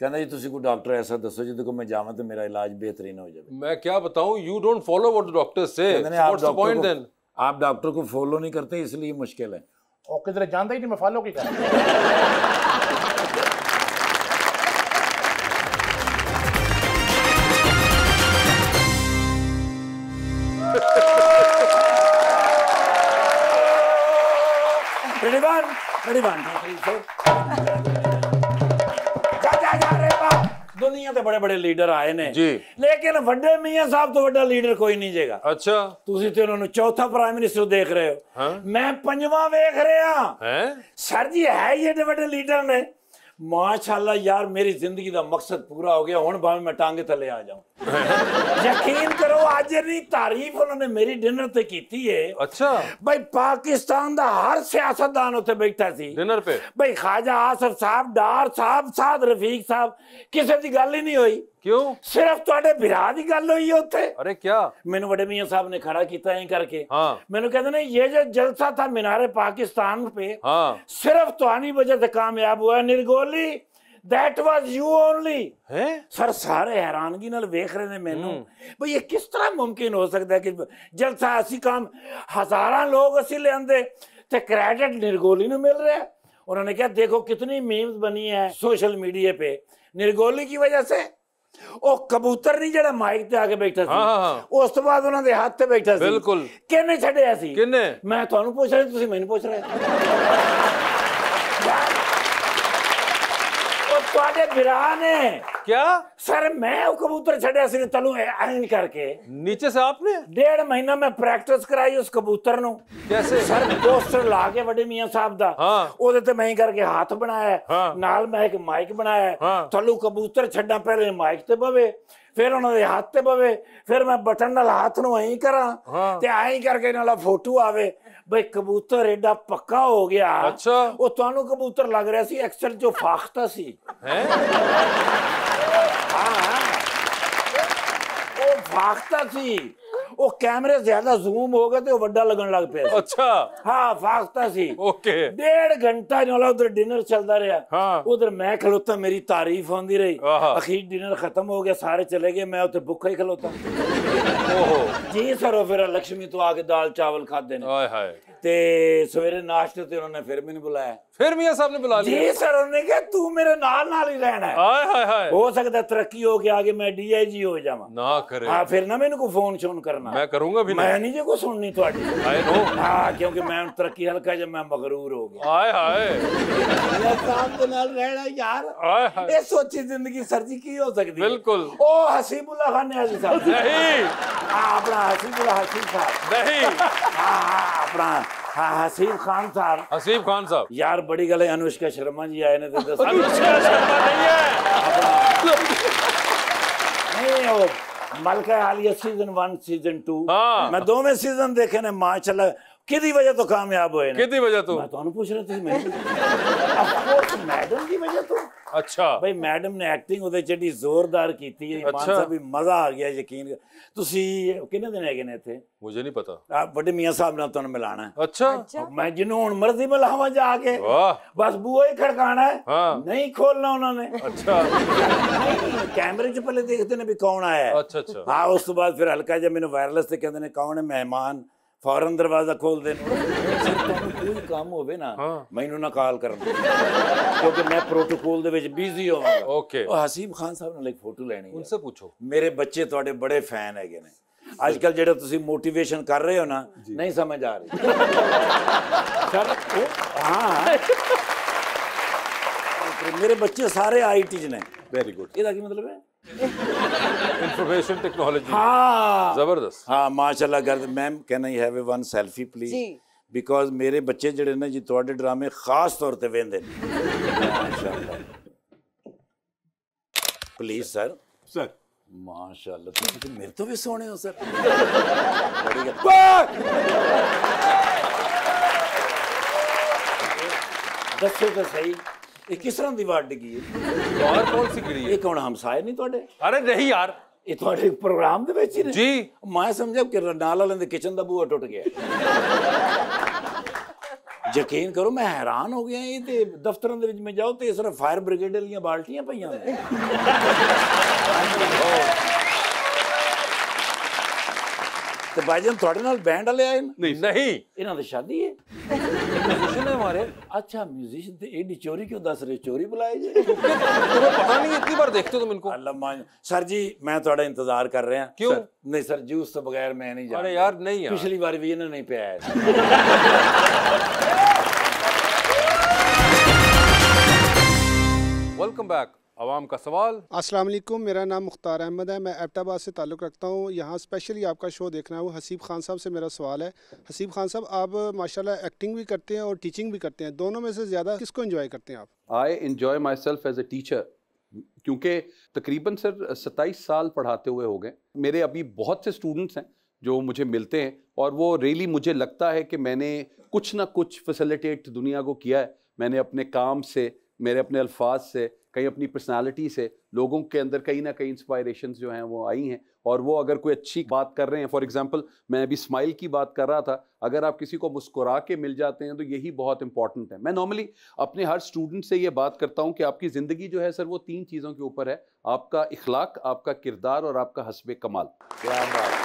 ਕਹਿੰਦਾ ਜੀ ਤੁਸੀਂ ਕੋਈ ਡਾਕਟਰ ਐਸਾ ਦੱਸੋ ਜਿਹਦੇ ਕੋਲ ਮੈਂ ਜਾਵਾਂ ਤੇ ਮੇਰਾ ਇਲਾਜ ਬਿਹਤਰੀਨ ਹੋ ਜਾਵੇ। मैं क्या बताऊं, you don't follow what the doctors say. कहते हैं, So आप what's the डॉक्टर point को- then? आप डॉक्टर को फॉलो नहीं करते इसलिए मुश्किल है। और किधर जानता ही नहीं मैं फॉलो की कर। Ready one, ready one, two, three, four. जा रे बाप। दुनिया ते बड़े बड़े लीडर आए ने जी। लेकिन वड्डे मियां साहब तो वड्डा लीडर कोई नहीं जेगा। अच्छा ਤੁਸੀਂ ਤੇ ਉਹਨਾਂ ਨੂੰ ਚੌਥਾ ਪ੍ਰਾਈਮ ਮਿਨਿਸਟਰ ਦੇਖ ਰਹੇ ਹੋ ਹਾਂ। ਮੈਂ ਪੰਜਵਾਂ ਵੇਖ ਰਿਹਾ। हैं? सर जी है ये ਏਡੇ ਵੱਡੇ ਲੀਡਰ ਨੇ माशाल्लाह यार मेरी जिंदगी का मकसद पूरा हो गया हुण भाਵੇਂ मैं टांगे थले आ जाऊं। यकीन करो आज इन्नी तारीफ उन्होंने मेरी डिनर ते कीती है। अच्छा भाई पाकिस्तान दा हर सियासतदान उत्ते बैठा सी डिनर पे। भाई ख्वाजा आसिफ साहब डार साहब साद रफीक साहब किसी दी गल ही नहीं हुई। क्यों? सिर्फ तुहाडे बिरा दी गल हुई है उत्थे। अरे क्या? मैनू बड़े मियां साहब ने खड़ा किया ऐं करके। हाँ। मैनू कहते ने ये जो जलसा था मीनारे पाकिस्तान पे हाँ। सिर्फ तुहानी वजह से कामयाब हुआ निर्गोली। That was you only. हैं? सर सारे हैरानगी नाल वेख रहे ने मैनू भाई ये किस तरह मुमकिन हो सकता है कि जलसा असी काम हजारां लोग असी ले आंदे ते क्रेडिट निर्गोली नू मिल रहा है। उन्होंने कहा देखो कितनी मीम्स बनी है सोशल मीडिया पे निर्गोली की वजह से। ਉਹ ਕਬੂਤਰ ਨਹੀਂ ਜਿਹੜਾ ਮਾਈਕ ਤੇ ਆ ਕੇ ਬੈਠਾ ਸੀ ਉਸ ਤੋਂ ਬਾਅਦ ਉਹਨਾਂ ਦੇ ਹੱਥ ਤੇ ਬੈਠਾ ਸੀ ਬਿਲਕੁਲ ਕਿਹਨੇ ਛੱਡਿਆ ਸੀ ਕਿਹਨੇ ਮੈਂ ਤੁਹਾਨੂੰ ਪੁੱਛ ਰਿਹਾ ਤੁਸੀਂ ਮੈਨੂੰ ਪੁੱਛ ਰਹੇ ਉਹ ਤੁਹਾਡੇ ਬਿਰਾ ਨੇ क्या सर मैं वो कबूतर छड़िया सी तलू ऐन करके नीचे से आपने 1.5 महीना मैं प्रैक्टिस कराई उस कबूतर नु कैसे सर पोस्टर ला के बड़े मियां साहब दा हाँ। ओदे ते मैं करके हाथ बनाया हाँ। नाल मैं एक माइक बनाया हाँ। तलू कबूतर छड्डा पहले माइक ते बवे फिर उन्होंने हाथ ते बवे फिर मैं बटन नाल हाथ नु ऐं करा हाँ। ते ऐं करके नाला फोटो आवे भाई कबूतर एडा पक्का हो गया। अच्छा वो तानू कबूतर लग रहा सी एक्चुअल जो फाख्ता सी हैं? वो फाख्ता सी वो कैमरे ज्यादा जूम हो गए तो वड्डा लगन लग पे। अच्छा हाँ फाख्ता सी। ओके 1.5 घंटा नाला उधर डिनर चलता रहा। हाँ। उधर मैं खलोता मेरी तारीफ होती रही आहा। अखीर डिनर खत्म हो गया सारे चले गए मैं उधर भुखा ही खलोता। ओहो जी सर फिर लक्ष्मी तो आके दाल चावल खाते ने हाय हाय ते सवेरे नाश्ते ते उन्होंने फिर मैंने बुलाया। फिर मियां साहब ने बुला जी लिया। सर उन्होंने कहा तू मेरे नाल नाल ही रहना है। हाय हाय हाय हो सकता है तरक्की हो के आगे मैं DIG हो जावा। ना करे हाँ फिर ना मैंने को फोन शोन करना मैं करूंगा भी मैं नहीं। नहीं जो को सुननी थोड़ी। आई नो हाँ क्योंकि मैं तरक्की हल्का जब मैं मगरूर हो गया। हाय हाय यार साहब के नाल रहना यार हाय हाय ये सोची जिंदगी सर्जी की हो सकती है। बिल्कुल। ओ हसीबुल्ला खान न्याजी साहब नहीं हाँ अपना हसीबुल्ला हसीब साहब नहीं हाँ हाँ अपना हाँ हसीब खान साहब हसीब खान साहब यार बड़ी गल है अनुष्का शर्मा जी आए ने तो दस अनुष्का शर्मा नहीं है नहीं वो मलका आलिया सीजन 1 सीजन 2 हाँ। मैं दोवें सीजन देखे ने माशाल्लाह किदी वजह तो कामयाब हुए ने कितनी वजह तू मैं तो पूछ रहा था मैं ऑफ कोर्स मैडम की वजह तो अच्छा भाई मैडम ने एक्टिंग ਉਹਦੇ ਚ ਏਡੀ ਜ਼ੋਰਦਾਰ ਕੀਤੀ ਹੈ ਮਾਨ ਸਾਹਿਬ ਵੀ ਮਜ਼ਾ ਆ ਗਿਆ ਯਕੀਨ ਤੁਸੀਂ ਕਿੰਨੇ ਦਿਨ ਹੈਗੇ ਨੇ ਇੱਥੇ मुझे नहीं पता ਆ ਵੱਡੇ ਮੀਆਂ ਸਾਹਿਬ ਨਾਲ ਤੁਹਾਨੂੰ ਮਿਲਾਣਾ ਹੈ अच्छा ਮੈਂ ਜਿਹਨੂੰ ਹੁਣ ਮਰਜ਼ੀ ਮਿਲਾਵਾਂ ਜਾ ਕੇ वाह ਬਸ ਬੂਹਾ ਹੀ ਖੜਕਾਣਾ ਹੈ हाँ ਨਹੀਂ ਖੋਲਣਾ ਉਹਨਾਂ ਨੇ अच्छा ਕੈਮਰੇ 'ਚ ਪਹਿਲੇ ਦੇਖਦੇ ਨੇ ਵੀ ਕੌਣ ਆਇਆ ਹੈ अच्छा अच्छा ਹਾਂ ਉਸ ਤੋਂ ਬਾਅਦ ਫਿਰ ਹਲਕਾ ਜਿਹਾ ਮੈਨੂੰ ਵਾਇਰਲੈਸ ਤੇ ਕਹਿੰਦੇ ਨੇ ਕੌਣ ਹੈ ਮਹਿਮਾਨ ਫੌਰਨ ਦਰਵਾਜ਼ਾ ਖੋਲਦੇ ਨੇ ਤੁਹਾਨੂੰ ਕੋਈ ਕੰਮ ਹੋਵੇ ਨਾ ਮੈਨੂੰ ਨਾ ਕਾਲ ਕਰਨ ਕਿਉਂਕਿ ਮੈਂ ਪ੍ਰੋਟੋਕੋਲ ਦੇ ਵਿੱਚ ਬਿਜ਼ੀ ਹੋਵਾਂਗਾ ओके ਉਹ ਹਸੀਬ ਖਾਨ ਸਾਹਿਬ ਨਾਲ ਇੱਕ ਫੋਟੋ ਲੈਣੀ ਹੈ उनसे पूछो ਮੇਰੇ ਬੱਚੇ ਤੁਹਾਡੇ ਬੜੇ ਫੈਨ ਹੈਗੇ ਨੇ ਅੱਜ ਕੱਲ ਜਿਹੜਾ ਤੁਸੀਂ ਮੋਟੀਵੇਸ਼ਨ ਕਰ ਰਹੇ ਹੋ ਨਾ ਨਹੀਂ ਸਮਝ ਆ ਰਹੀ ਸਰ ਹਾਂ ਮੇਰੇ ਬੱਚੇ ਸਾਰੇ ਆਈਟੀ 'ਚ ਨੇ वेरी गुड ਇਹਦਾ ਕੀ ਮਤਲਬ ਹੈ इंफॉर्मेशन टेक्नोलॉजी ਹਾਂ जबरदस्त हाँ माशाल्लाह कर ma'am can I have one selfie please जी। बिकॉज मेरे बच्चे ਜਿਹੜੇ ਨੇ ਜੀ ਤੁਹਾਡੇ ਡਰਾਮੇ ਖਾਸ ਤੌਰ ਤੇ ਵੇਖਦੇ ਨੇ ਮਾਸ਼ਾਅੱਲਾ ਪਲੀਜ਼ ਸਰ सर ਮਾਸ਼ਾਅੱਲਾ ਤੁਸੀਂ ਮੇਰੇ ਤੋਂ ਵੀ ਸੋਹਣੇ ਹੋ ਸਰ ਬੜੀ ਗੱਲ ਦੱਸੋ ਤਾਂ ਸਹੀ ਇਹ ਕਿਸ ਤਰ੍ਹਾਂ ਦੀ ਵਾਰ ਡਿੱਗੀ ਹੈ बाहर कौन सी गिरी है ਇਹ ਕੌਣ ਹਮਸਾਏ ਨਹੀਂ ਤੁਹਾਡੇ अरे नहीं यार ਇਹ ਤੁਹਾਡੇ ਪ੍ਰੋਗਰਾਮ ਦੇ ਵਿੱਚ ਹੀ ਨੇ जी ਮੈਂ ਸਮਝਿਆ ਕਿ ਨਾਲ ਵਾਲਿਆਂ ਦੇ ਕਿਚਨ ਦਾ ਬੂਹਾ ਟੁੱਟ ਗਿਆ ਯਕੀਨ ਕਰੋ ਮੈਂ ਹੈਰਾਨ ਹੋ ਗਿਆ ਇਹ ਤੇ ਦਫ਼ਤਰਾਂ ਦੇ ਵਿੱਚ ਮੈਂ ਜਾਓ ਤੇ ਸਿਰਫ ਫਾਇਰ ਬ੍ਰਿਗੇਡ ਵਾਲੀਆਂ ਬਾਲਟੀਆਂ ਪਈਆਂ ਨੇ ਤੇ ਭਾਈਜਾਨ ਤੁਹਾਡੇ ਨਾਲ ਬੈਂਡ ਵਾਲੇ ਆਏ ਨੇ नहीं ਇਹਨਾਂ ਦੀ ਸ਼ਾਦੀ ਹੈ म्यूजिशियन है हमारे अच्छा म्यूजिशियन थे एडी चोरी क्यों दस रहे चोरी बुलाए जी तुम्हें पता नहीं इतनी बार देखते हो तुम इनको अल्लाह मान सर जी मैं थोड़ा इंतजार कर रहे हैं क्यों? सर, नहीं सर जूस तो बगैर मैं नहीं जा अरे यार नहीं यार पिछली बार भी इन्होंने नहीं पिया वेलकम बैक आवाम का सवाल अस्सलाम वालेकुम, मेरा नाम मुख्तार अहमद है। मैं एबटाबाद से ताल्लुक़ रखता हूँ। यहाँ स्पेशली आपका शो देखना है। वो हसीब खान साहब से मेरा सवाल है। हसीब खान साहब, आप माशाल्लाह एक्टिंग भी करते हैं और टीचिंग भी करते हैं। दोनों में से ज़्यादा किसको एंजॉय करते हैं आप? I enjoy my self as a teacher, क्योंकि तकरीबन सर 27 साल पढ़ाते हुए हो गए। मेरे अभी बहुत से स्टूडेंट्स हैं जो मुझे मिलते हैं और वो रियली मुझे लगता है कि मैंने कुछ ना कुछ फैसिलिटेट दुनिया को किया है। मैंने अपने काम से, मेरे अपने अल्फाज से, कहीं अपनी पर्सनालिटी से लोगों के अंदर कहीं ना कहीं इंस्पायरेशंस जो हैं वो आई हैं। और वो अगर कोई अच्छी बात कर रहे हैं, फॉर एग्जांपल मैं अभी स्माइल की बात कर रहा था, अगर आप किसी को मुस्कुरा के मिल जाते हैं तो यही बहुत इंपॉर्टेंट है। मैं नॉर्मली अपने हर स्टूडेंट से ये बात करता हूँ कि आपकी ज़िंदगी जो है सर वो 3 चीज़ों के ऊपर है, आपका इखलाक, आपका किरदार और आपका हस्बे कमाल। क्या बात।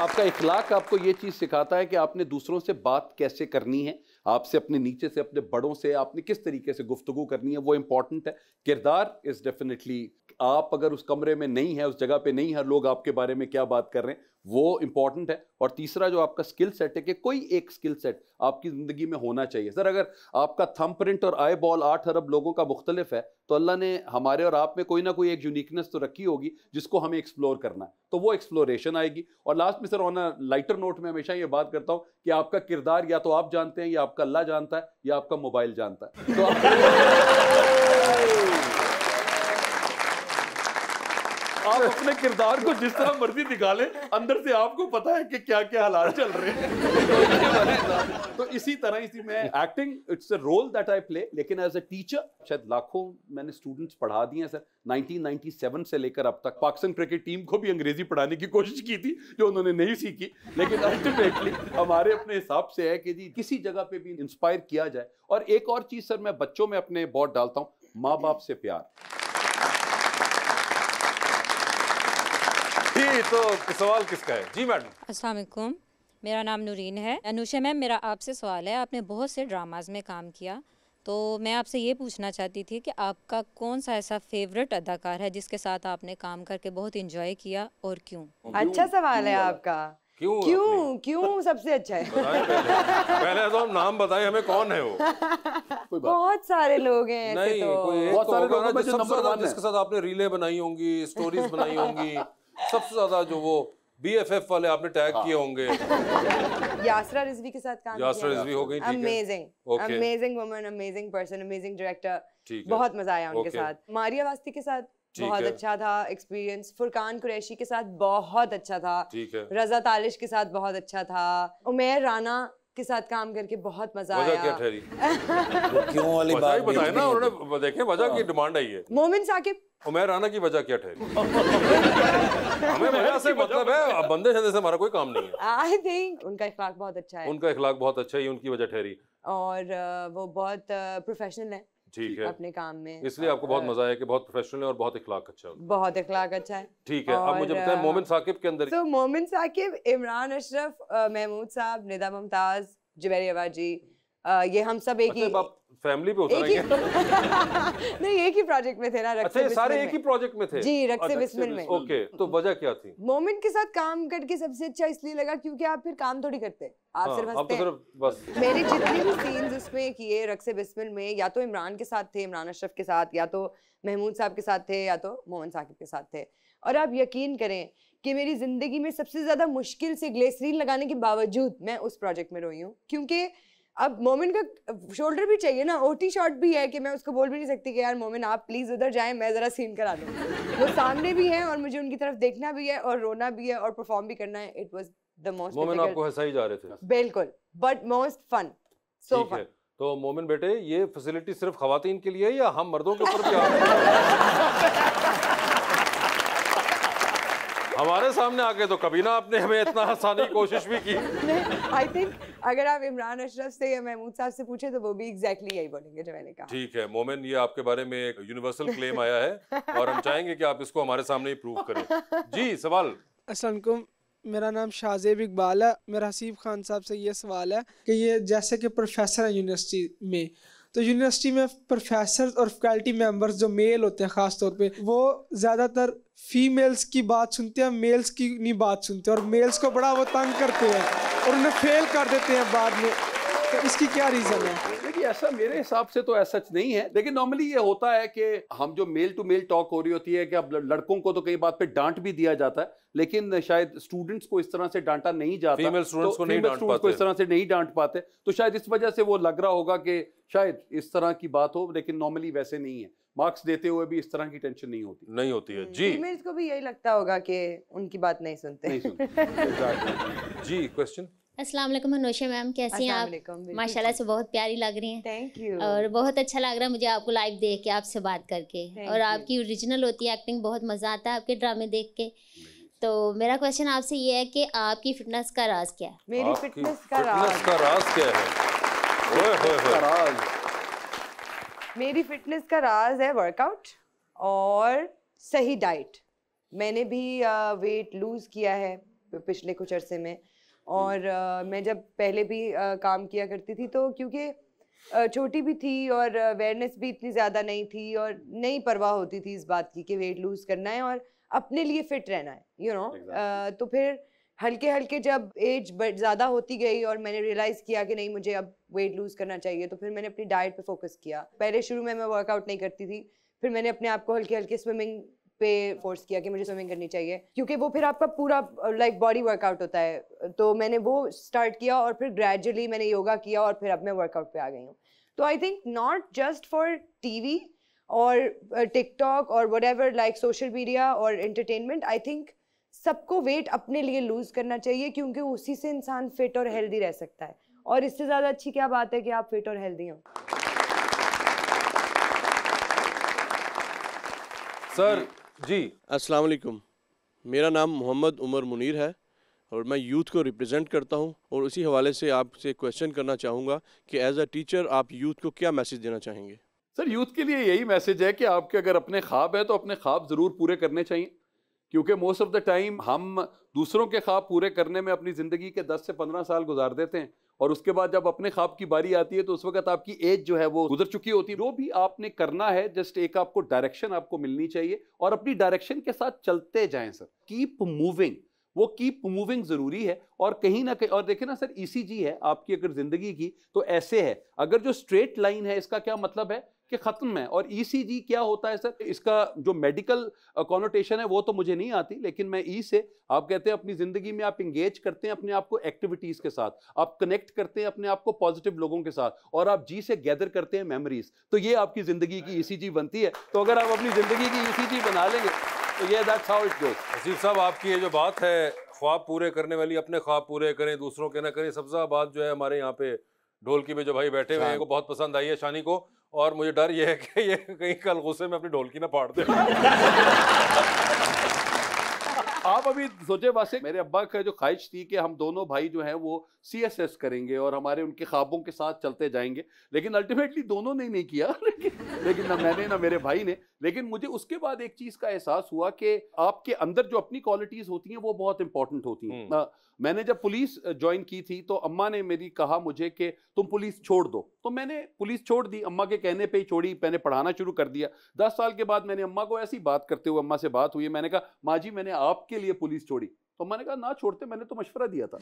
आपका इखलाक आपको ये चीज़ सिखाता है कि आपने दूसरों से बात कैसे करनी है, आपसे अपने नीचे से अपने बड़ों से आपने किस तरीके से गुफ्तगू करनी है, वो इंपॉर्टेंट है। किरदार इज़ डेफिनेटली, आप अगर उस कमरे में नहीं है, उस जगह पे नहीं है, लोग आपके बारे में क्या बात कर रहे हैं, वो इंपॉर्टेंट है। और तीसरा जो आपका स्किल सेट है कि कोई एक स्किल सेट आपकी ज़िंदगी में होना चाहिए। सर अगर आपका थंब प्रिंट और आई बॉल 8 अरब लोगों का मुख्तलिफ है तो अल्लाह ने हमारे और आप में कोई ना कोई एक यूनिकनेस तो रखी होगी जिसको हमें एक्सप्लोर करना है, तो वो एक्सप्लोरेशन आएगी। और लास्ट में sir on a lighter note में हमेशा ये बात करता हूँ कि आपका किरदार या तो आप जानते हैं, या आपका अल्लाह जानता है, या आपका मोबाइल जानता है। तो आप अपने किरदार को जिस तरह मर्जी दिखा लें, अंदर से आपको पता है कि क्या क्या हालात चल रहे हैं। तो इसी तरह में acting it's a role that I play, लेकिन एज अ टीचर शायद लाखों मैंने स्टूडेंट्स पढ़ा दिए हैं सर। 1997 से लेकर अब तक पाकिस्तान क्रिकेट टीम को भी अंग्रेजी पढ़ाने की कोशिश की थी जो उन्होंने नहीं सीखी, लेकिन अल्टीमेटली हमारे अपने हिसाब से है कि जी किसी जगह पे भी इंस्पायर किया जाए। और एक और चीज सर मैं बच्चों में अपने बहुत डालता हूँ, माँ बाप से प्यार। जी तो सवाल किसका है? जी मैडम। अस्सलाम वालेकुम, मेरा नाम नूरीन है। अनुषा मैम, मेरा आपसे सवाल है, आपने बहुत से ड्रामाज में काम किया, तो मैं आपसे ये पूछना चाहती थी कि आपका कौन सा ऐसा फेवरेट अदाकार है जिसके साथ आपने काम करके बहुत इंजॉय किया और क्यों? अच्छा सवाल है आपका। क्यों क्यों क्यों सबसे अच्छा है? पहले तो हम नाम बताएं हमें कौन है वो। बहुत सारे लोग हैं ऐसे नहीं तो। कोई एक बहुत तो सारे होगा लोगों ना में जो जो सबसे नंबर ज्यादा 1 है। जिसके साथ आपने रीले बनाई होंगी, स्टोरीज बनाई होंगी, सबसे ज्यादा जो वो BFF वाले आपने टैग किए होंगे। यासरा रिजवी के साथ काम यासरा किया। रिजवी हो गई, ठीक है। Amazing, Okay. Amazing woman, amazing person, amazing director. ठीक है। बहुत मजा आया उनके Okay. साथ। मारिया वास्ती के साथ ठीक बहुत है। अच्छा था एक्सपीरियंस। फुरकान कुरैशी के साथ बहुत अच्छा था। ठीक है। रजा तालिश के साथ बहुत अच्छा था। उमेर राना के साथ काम करके बहुत मजा वजह क्या आया। ठहरी? वो क्यों वाली वजह ही बात बताए बीच ना में- उन्होंने, देखें वजह की डिमांड आई है। मोमिन साकिब, उमैर राना की वजह क्या ठहरी? हमें वजह से मतलब है, अब बंदे शंदे से हमारा कोई काम नहीं है। आई थिंक उनका इखलाक बहुत अच्छा है उनका इखलाक बहुत अच्छा है, उनकी वजह ठहरी। और वो बहुत प्रोफेशनल है ठीक है, अपने काम में, इसलिए आपको बहुत मजा आया कि बहुत प्रोफेशनल है और बहुत इखलाक अच्छा है। बहुत इखलाक अच्छा है। ठीक है, अब मुझे बताएं मोमिन साकिब के अंदर। तो मोमिन साकिब, इमरान अशरफ, महमूद साहब, निदा मुमताज, जुबैर अवाजी, ये हम सब एक ही फैमिली पे उतर एक ही नहीं एक ही प्रोजेक्ट में थे ना। अच्छा, ये सारे एक ही प्रोजेक्ट में थे? जी, रक्से बिस्मिल में। ओके, तो वजह क्या थी? मोमिन के साथ काम करके सबसे अच्छा इसलिए लगा क्योंकि आप फिर काम थोड़ी करते, आप सिर्फ हंसते हैं। बस मेरे जितने भी सीन्स उसमें किए रक्से बिस्मिल में, या तो इमरान के साथ थे, इमरान अशरफ के साथ, या तो महमूद साहब के साथ थे, या तो मोमिन साकिब के साथ थे। और आप यकीन करें कि मेरी जिंदगी में सबसे ज्यादा मुश्किल से ग्लिसरीन लगाने के बावजूद मैं उस प्रोजेक्ट में रोई हूँ, क्योंकि अब मोमिन का शोल्डर भी चाहिए ना, ओटी शॉट भी है कि मैं उसको बोल भी नहीं सकती कि यार मोमिन आप प्लीज उधर जाएं, मैं जरा सीन करा दूं। वो सामने भी हैं और मुझे उनकी तरफ देखना भी है और रोना भी है और परफॉर्म भी करना है। इट वाज द मोस्ट मोमिन आपको हंसा ही जा रहे थे? बिल्कुल, but most fun, so fun. तो मोमिन बेटे, ये फैसिलिटी सिर्फ खवातीन के लिए है या हम मर्दों के ऊपर भी आ रहे हैं? हमारे सामने आके तो कभी ना आपने हमें इतना हंसाने की कोशिश भी की। आई थिंक अगर आप इमरान अशरफ से या महमूद साहब से पूछे तो वो भी एग्जैक्टली यही बोलेंगे जो मैंने कहा। ठीक है मोमिन, ये आपके बारे में एक यूनिवर्सल क्लेम आया है और हम चाहेंगे कि आप इसको हमारे सामने ही प्रूव करें। जी, सवाल। अस्सलाम वालेकुम, मेरा नाम शाहजेब इकबाल है। मेरा हसीब खान साहब से ये सवाल है कि ये जैसे कि प्रोफेसर है यूनिवर्सिटी में, तो यूनिवर्सिटी में प्रोफेसर और फैकल्टी मेंबर्स जो मेल होते हैं ख़ास तौर पे, वो ज़्यादातर फीमेल्स की बात सुनते हैं, मेल्स की नहीं बात सुनते, और मेल्स को बड़ा वो तंग करते हैं और उन्हें फेल कर देते हैं बाद में। तो इसकी क्या रीज़न है? देखिए, ऐसा मेरे हिसाब से तो ऐसा नहीं है, लेकिन नॉर्मली ये होता है कि हम जो मेल टू मेल टॉक हो रही होती है कि अब लड़कों को तो कई बात पे डांट भी दिया जाता है, लेकिन शायद स्टूडेंट्स को इस तरह से डांटा नहीं जाता, फीमेल स्टूडेंट्स को नहीं डांट पाते, को इस तरह से नहीं डांट पाते, तो शायद इस वजह से वो लग रहा होगा कि शायद इस तरह की बात हो, लेकिन नॉर्मली वैसे नहीं है। मार्क्स देते हुए भी इस तरह की टेंशन नहीं होती है। जी, फीमेल्स को भी यही लगता होगा कि उनकी बात नहीं सुनते। जी, क्वेश्चन। अस्सलाम वालेकुम अनुषा मैम, कैसी हैं आप? माशाल्लाह से बहुत प्यारी लग रही हैं। Thank you. और बहुत अच्छा लग रहा है मुझे आपको लाइव देख के, आपसे बात करके, और आपकी ओरिजिनल होती है एक्टिंग, बहुत मज़ा आता है आपके ड्रामे देख के। तो मेरा क्वेश्चन आपसे ये है कि आपकी फिटनेस का राज क्या है? मेरी फिटनेस का राज क्या है? मेरी फिटनेस का राज है वर्कआउट और सही डाइट। मैंने भी वेट लूज किया है पिछले कुछ अरसे में, और मैं जब पहले भी काम किया करती थी तो क्योंकि छोटी भी थी और अवेयरनेस भी इतनी ज़्यादा नहीं थी और नहीं परवाह होती थी इस बात की कि वेट लूज करना है और अपने लिए फिट रहना है, यू नो। तो फिर हल्के हल्के जब एज ज़्यादा होती गई और मैंने रियलाइज़ किया कि नहीं मुझे अब वेट लूज़ करना चाहिए, तो फिर मैंने अपनी डाइट पे फोकस किया। पहले शुरू में मैं वर्कआउट नहीं करती थी, फिर मैंने अपने आप को हल्के हल्के स्विमिंग पे फोर्स किया कि मुझे स्विमिंग करनी चाहिए, क्योंकि वो फिर आपका पूरा लाइक बॉडी वर्कआउट होता है। तो मैंने वो स्टार्ट किया और फिर ग्रेजुअली मैंने योगा किया और फिर अब मैं वर्कआउट पे आ गई हूँ। तो I think not just for TV और टिकटॉक और व्हाटएवर लाइक सोशल मीडिया और एंटरटेनमेंट, आई थिंक सबको वेट अपने लिए लूज करना चाहिए, क्योंकि उसी से इंसान फिट और हेल्दी रह सकता है। और इससे ज़्यादा अच्छी क्या बात है कि आप फिट और हेल्दी हो। सर जी, अस्सलाम वालेकुम, मेरा नाम मोहम्मद उमर मुनीर है और मैं यूथ को रिप्रेजेंट करता हूं, और उसी हवाले से आपसे क्वेश्चन करना चाहूँगा कि एज अ टीचर आप यूथ को क्या मैसेज देना चाहेंगे? सर, यूथ के लिए यही मैसेज है कि आपके अगर अपने ख्वाब है तो अपने ख्वाब ज़रूर पूरे करने चाहिए, क्योंकि मोस्ट ऑफ द टाइम हम दूसरों के ख्वाब पूरे करने में अपनी ज़िंदगी के 10 से 15 साल गुजार देते हैं, और उसके बाद जब अपने ख्वाब की बारी आती है तो उस वक्त आपकी एज जो है वो गुजर चुकी होती है। जो भी आपने करना है, जस्ट एक आपको डायरेक्शन आपको मिलनी चाहिए और अपनी डायरेक्शन के साथ चलते जाएं सर। कीप मूविंग, वो कीप मूविंग ज़रूरी है। और कहीं ना कहीं, और देखें ना सर, ECG है आपकी अगर ज़िंदगी की तो ऐसे है, अगर जो स्ट्रेट लाइन है इसका क्या मतलब है कि ख़त्म है। और ECG क्या होता है सर, इसका जो मेडिकल कॉनोटेशन है वो तो मुझे नहीं आती, लेकिन मैं ई से आप कहते हैं अपनी ज़िंदगी में आप इंगेज करते हैं अपने आप को एक्टिविटीज़ के साथ, आप कनेक्ट करते हैं अपने आप को पॉजिटिव लोगों के साथ, और आप जी से गैदर करते हैं मेमोरीज, तो ये आपकी ज़िंदगी की ECG बनती है। तो अगर आप अपनी ज़िंदगी की ECG बना लेंगे तो ये that's how it goes. Haseeb साहब, आपकी ये जो बात है ख्वाब पूरे करने वाली अपने ख्वाब पूरे करें, दूसरों के ना करें। सब्जा बात जो है हमारे यहाँ पे ढोलकी पे जो भाई बैठे हुए हैं को बहुत पसंद आई है शानी को, और मुझे डर ये है कि ये कहीं कल गुस्से में अपनी ढोलकी ना फाड़ दे। आप अभी सोचे बासे, मेरे अब्बा का जो ख्वाहिश थी कि हम दोनों भाई जो हैं वो CSS करेंगे और हमारे उनके ख्वाबों के साथ चलते जाएंगे, लेकिन अल्टीमेटली दोनों ने नहीं किया। लेकिन ना मैंने ना मेरे भाई ने। लेकिन मुझे उसके बाद एक चीज़ का एहसास हुआ कि आपके अंदर जो अपनी क्वालिटीज़ होती हैं वो बहुत इंपॉर्टेंट होती हैं। मैंने जब पुलिस ज्वाइन की थी तो अम्मा ने मेरी कहा मुझे कि तुम पुलिस छोड़ दो, तो मैंने पुलिस छोड़ दी, अम्मा के कहने पे ही छोड़ी। मैंने पढ़ाना शुरू कर दिया। 10 साल के बाद मैंने अम्मा को ऐसी बात करते हुए अम्मा से बात हुई, मैंने कहा माँ जी मैंने आपके लिए पुलिस छोड़ी। तो अम्मा ने कहा ना छोड़ते, मैंने तो मशवरा दिया था।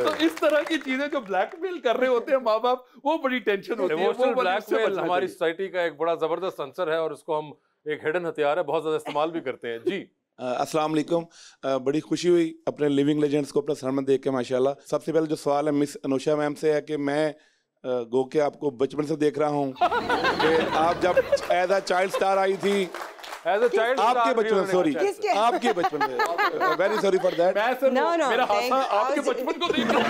तो इस तरह की चीजें जो ब्लैकमेल कर रहे होते हैं माँ बाप, वो बड़ी टेंशन होती है। इमोशनल ब्लैकमेल हमारी सोसाइटी का एक बड़ा जबरदस्त आंसर है और इसको हम एक हिडन हथियार है, बहुत ज्यादा इस्तेमाल भी करते हैं। जी अस्सलाम वालेकुम। बड़ी खुशी हुई अपने लिविंग लेजेंड्स को अपना सामने देख के माशाल्लाह। सबसे पहले जो सवाल है मिस अनुषा मैम से है कि मैं गो के आपको बचपन से देख रहा हूँ कि आप जब एज अ चाइल्ड स्टार आई थी, एज अ चाइल्ड आपके बचपन, सॉरी आपके बचपन में, वेरी सॉरी फॉर दैट। मेरा हादसा आपके बचपन को देख रहा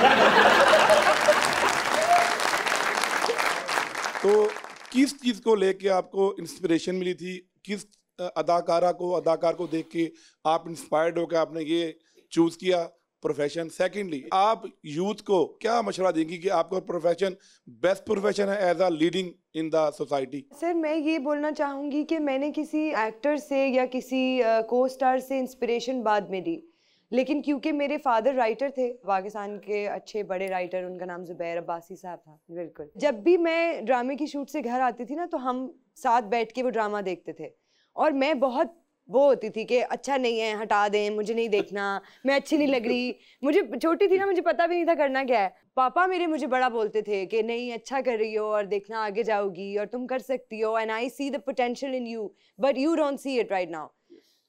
तो किस चीज को लेके आपको इंस्पिरेशन मिली थी? किस अदाकार को देख के आप इंस्पायर्ड होकर आपने ये चूज किया प्रोफेशन? सेकेंडली, आप यूथ को क्या मशवरा देंगी कि आपका प्रोफेशन बेस्ट प्रोफेशन है as a leading in the society? Sir मैं ये बोलना चाहूँगी कि मैंने किसी एक्टर से या किसी को स्टार से इंस्पिरेशन बाद में ली, लेकिन क्योंकि मेरे फादर राइटर थे, पाकिस्तान के अच्छे बड़े राइटर, उनका नाम ज़ुबैर अब्बासी साहब था। बिल्कुल, जब भी मैं ड्रामे की शूट से घर आती थी ना, तो हम साथ बैठ के वो ड्रामा देखते थे और मैं बहुत वो होती थी कि अच्छा नहीं है, हटा दें, मुझे नहीं देखना, मैं अच्छी नहीं लग रही। मुझे छोटी थी ना, मुझे पता भी नहीं था करना क्या है। पापा मेरे मुझे बड़ा बोलते थे कि नहीं अच्छा कर रही हो और देखना आगे जाओगी और तुम कर सकती हो, and I see the potential in you but you don't see it right now.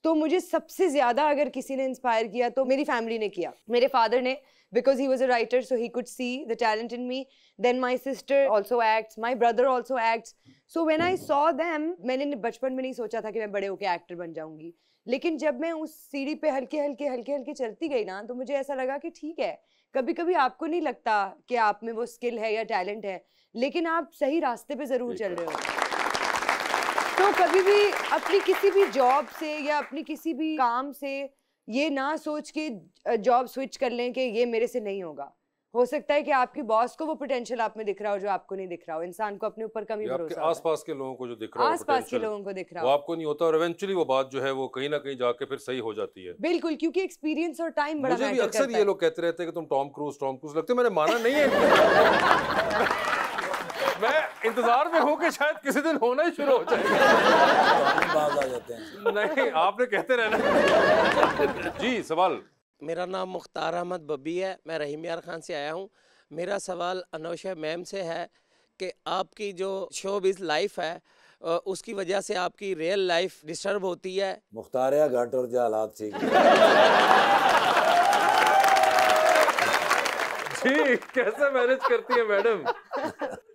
तो मुझे सबसे ज़्यादा अगर किसी ने इंस्पायर किया तो मेरी फैमिली ने किया। मेरे फादर ने, because he was a writer so he could see the talent in me. Then my sister also acts, my brother also acts. So when I saw them, मैंने बचपन में नहीं सोचा था कि मैं बड़े होके एक्टर बन जाऊंगी, लेकिन जब मैं उस सीढ़ी पे हल्के हल्के चलती गई ना, तो मुझे ऐसा लगा कि ठीक है, कभी कभी आपको नहीं लगता कि आप में वो स्किल है या टैलेंट है, लेकिन आप सही रास्ते पे ज़रूर चल रहे हो। तो कभी भी अपनी किसी भी जॉब से या अपनी किसी भी काम से ये ना सोच के जॉब स्विच कर लें कि ये मेरे से नहीं होगा। हो सकता है कि आपकी बॉस को वो पोटेंशियल आप में दिख रहा हो जो आपको नहीं दिख रहा हो। इंसान को अपने ऊपर कम ही भरोसा होता है। आसपास के लोगों को जो दिख रहा हो, आसपास के लोगों को दिख रहा हो, वो आपको नहीं होता और इवेंचुअली वो बात जो है वो कहीं ना कहीं जाके फिर सही हो जाती है। बिल्कुल, क्योंकि एक्सपीरियंस और टाइम बड़ा मैटर करता है। मुझे भी अक्सर ये लोग कहते रहते हैं कि तुम टॉम क्रूज लगते हो, मैंने माना नहीं है। मैं इंतजार में हूँ कि शायद किसी दिन होना ही शुरू हो जाए। बाज आ जाते हैं। नहीं, आपने कहते रहना। जी सवाल। मेरा नाम मुख्तार अहमद बब्बी है, मैं रहीम यार खान से आया हूँ। मेरा सवाल अनुषा मैम से है कि आपकी जो शोबिज़ लाइफ है उसकी वजह से आपकी रियल लाइफ डिस्टर्ब होती है? मुख्तार या घाट और जो हालात ठीक जी, कैसे मैनेज करती है मैडम?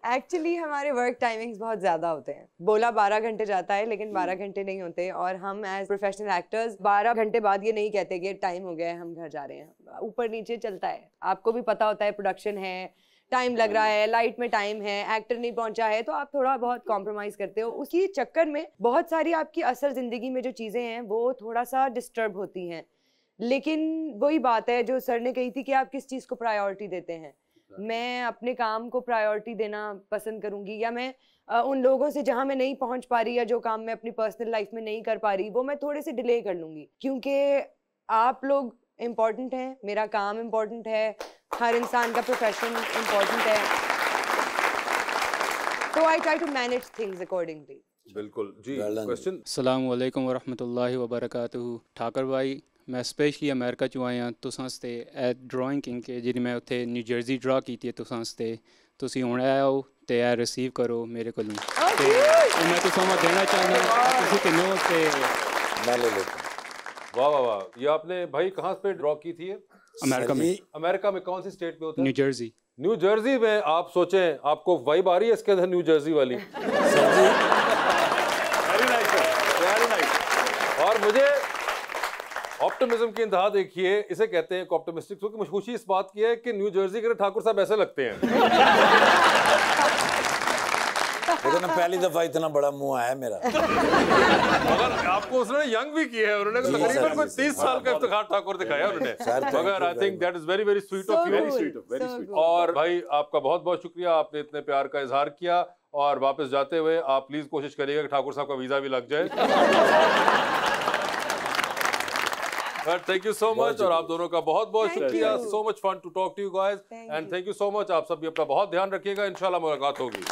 एक्चुअली हमारे वर्क टाइमिंग्स बहुत ज़्यादा होते हैं। बोला 12 घंटे जाता है, लेकिन 12 घंटे नहीं होते, और हम एज प्रोफेशनल एक्टर्स 12 घंटे बाद ये नहीं कहते कि टाइम हो गया है हम घर जा रहे हैं। ऊपर नीचे चलता है, आपको भी पता होता है, प्रोडक्शन है, टाइम लग रहा है, लाइट में टाइम है, एक्टर नहीं पहुंचा है, तो आप थोड़ा बहुत कॉम्प्रोमाइज़ करते हो। उसी चक्कर में बहुत सारी आपकी असल ज़िंदगी में जो चीज़ें हैं वो थोड़ा सा डिस्टर्ब होती हैं। लेकिन वही बात है जो सर ने कही थी कि आप किस चीज़ को प्रायोरिटी देते हैं। मैं अपने काम को प्रायोरिटी देना पसंद करूंगी, या मैं उन लोगों से जहां मैं नहीं पहुंच पा रही या जो काम मैं अपनी पर्सनल लाइफ में नहीं कर पा रही वो मैं थोड़े से डिले कर लूंगी, क्योंकि आप लोग इम्पोर्टेंट हैं, मेरा काम इम्पोर्टेंट है, हर इंसान का प्रोफेशन इम्पोर्टेंट है, तो I try to manage things accordingly. बिल्कुल जी। क्वेश्चन। अस्सलाम वालेकुम वरहमतुल्लाहि वबरकातुहू। ठाकर भाई, मैं स्पेशली अमेरिका चों आया तुसां आस्ते ड्राइंग किंग के जिहड़ी मैं उत्थे न्यू जर्सी ड्रा कीती है तुसां आस्ते। तुसीं हुण आओ ते रिसीव करो मेरे कोलों ते मैं तुसां मा देना चाहना तुसीं किन्नो ते मैं ले लेता हूं। वाह वाह वाह। ये आपने भाई कहाँ पे ड्रॉ की थी? अमेरिका में। अमेरिका में कौन सी स्टेट में होता है? New Jersey. न्यू जर्सी में। आप सोचें, आपको वाइब आ रही है इसके अंदर न्यू जर्सी वाली? वेरी नाइस, वेरी मुझे ऑप्टिमिज्म की इंतहा देखिए, इसे कहते हैं ऑप्टिमिस्टिक, क्योंकि मुझे खुशी इस बात की है कि न्यू जर्सी के ठाकुर साहब ऐसे लगते हैं। लेकिन पहली दफा इतना बड़ा मुंह आया मेरा। मगर आपको उसने यंग भी किया है, उन्होंने तकरीबन कोई 30 साल का इफ्तिखार ठाकुर दिखाया उन्होंने, मगर I think that is very very sweet of you, very sweet. और भाई आपका बहुत बहुत शुक्रिया, आपने इतने प्यार का इजहार किया। और वापस जाते हुए आप प्लीज कोशिश करिएगा कि ठाकुर साहब का वीजा भी लग जाए। थैंक यू सो मच, और आप दोनों का बहुत बहुत शुक्रिया। So much fun to talk to you guys, and thank you so much. आप सब भी अपना बहुत ध्यान रखिएगा, इंशाल्लाह मुलाकात होगी।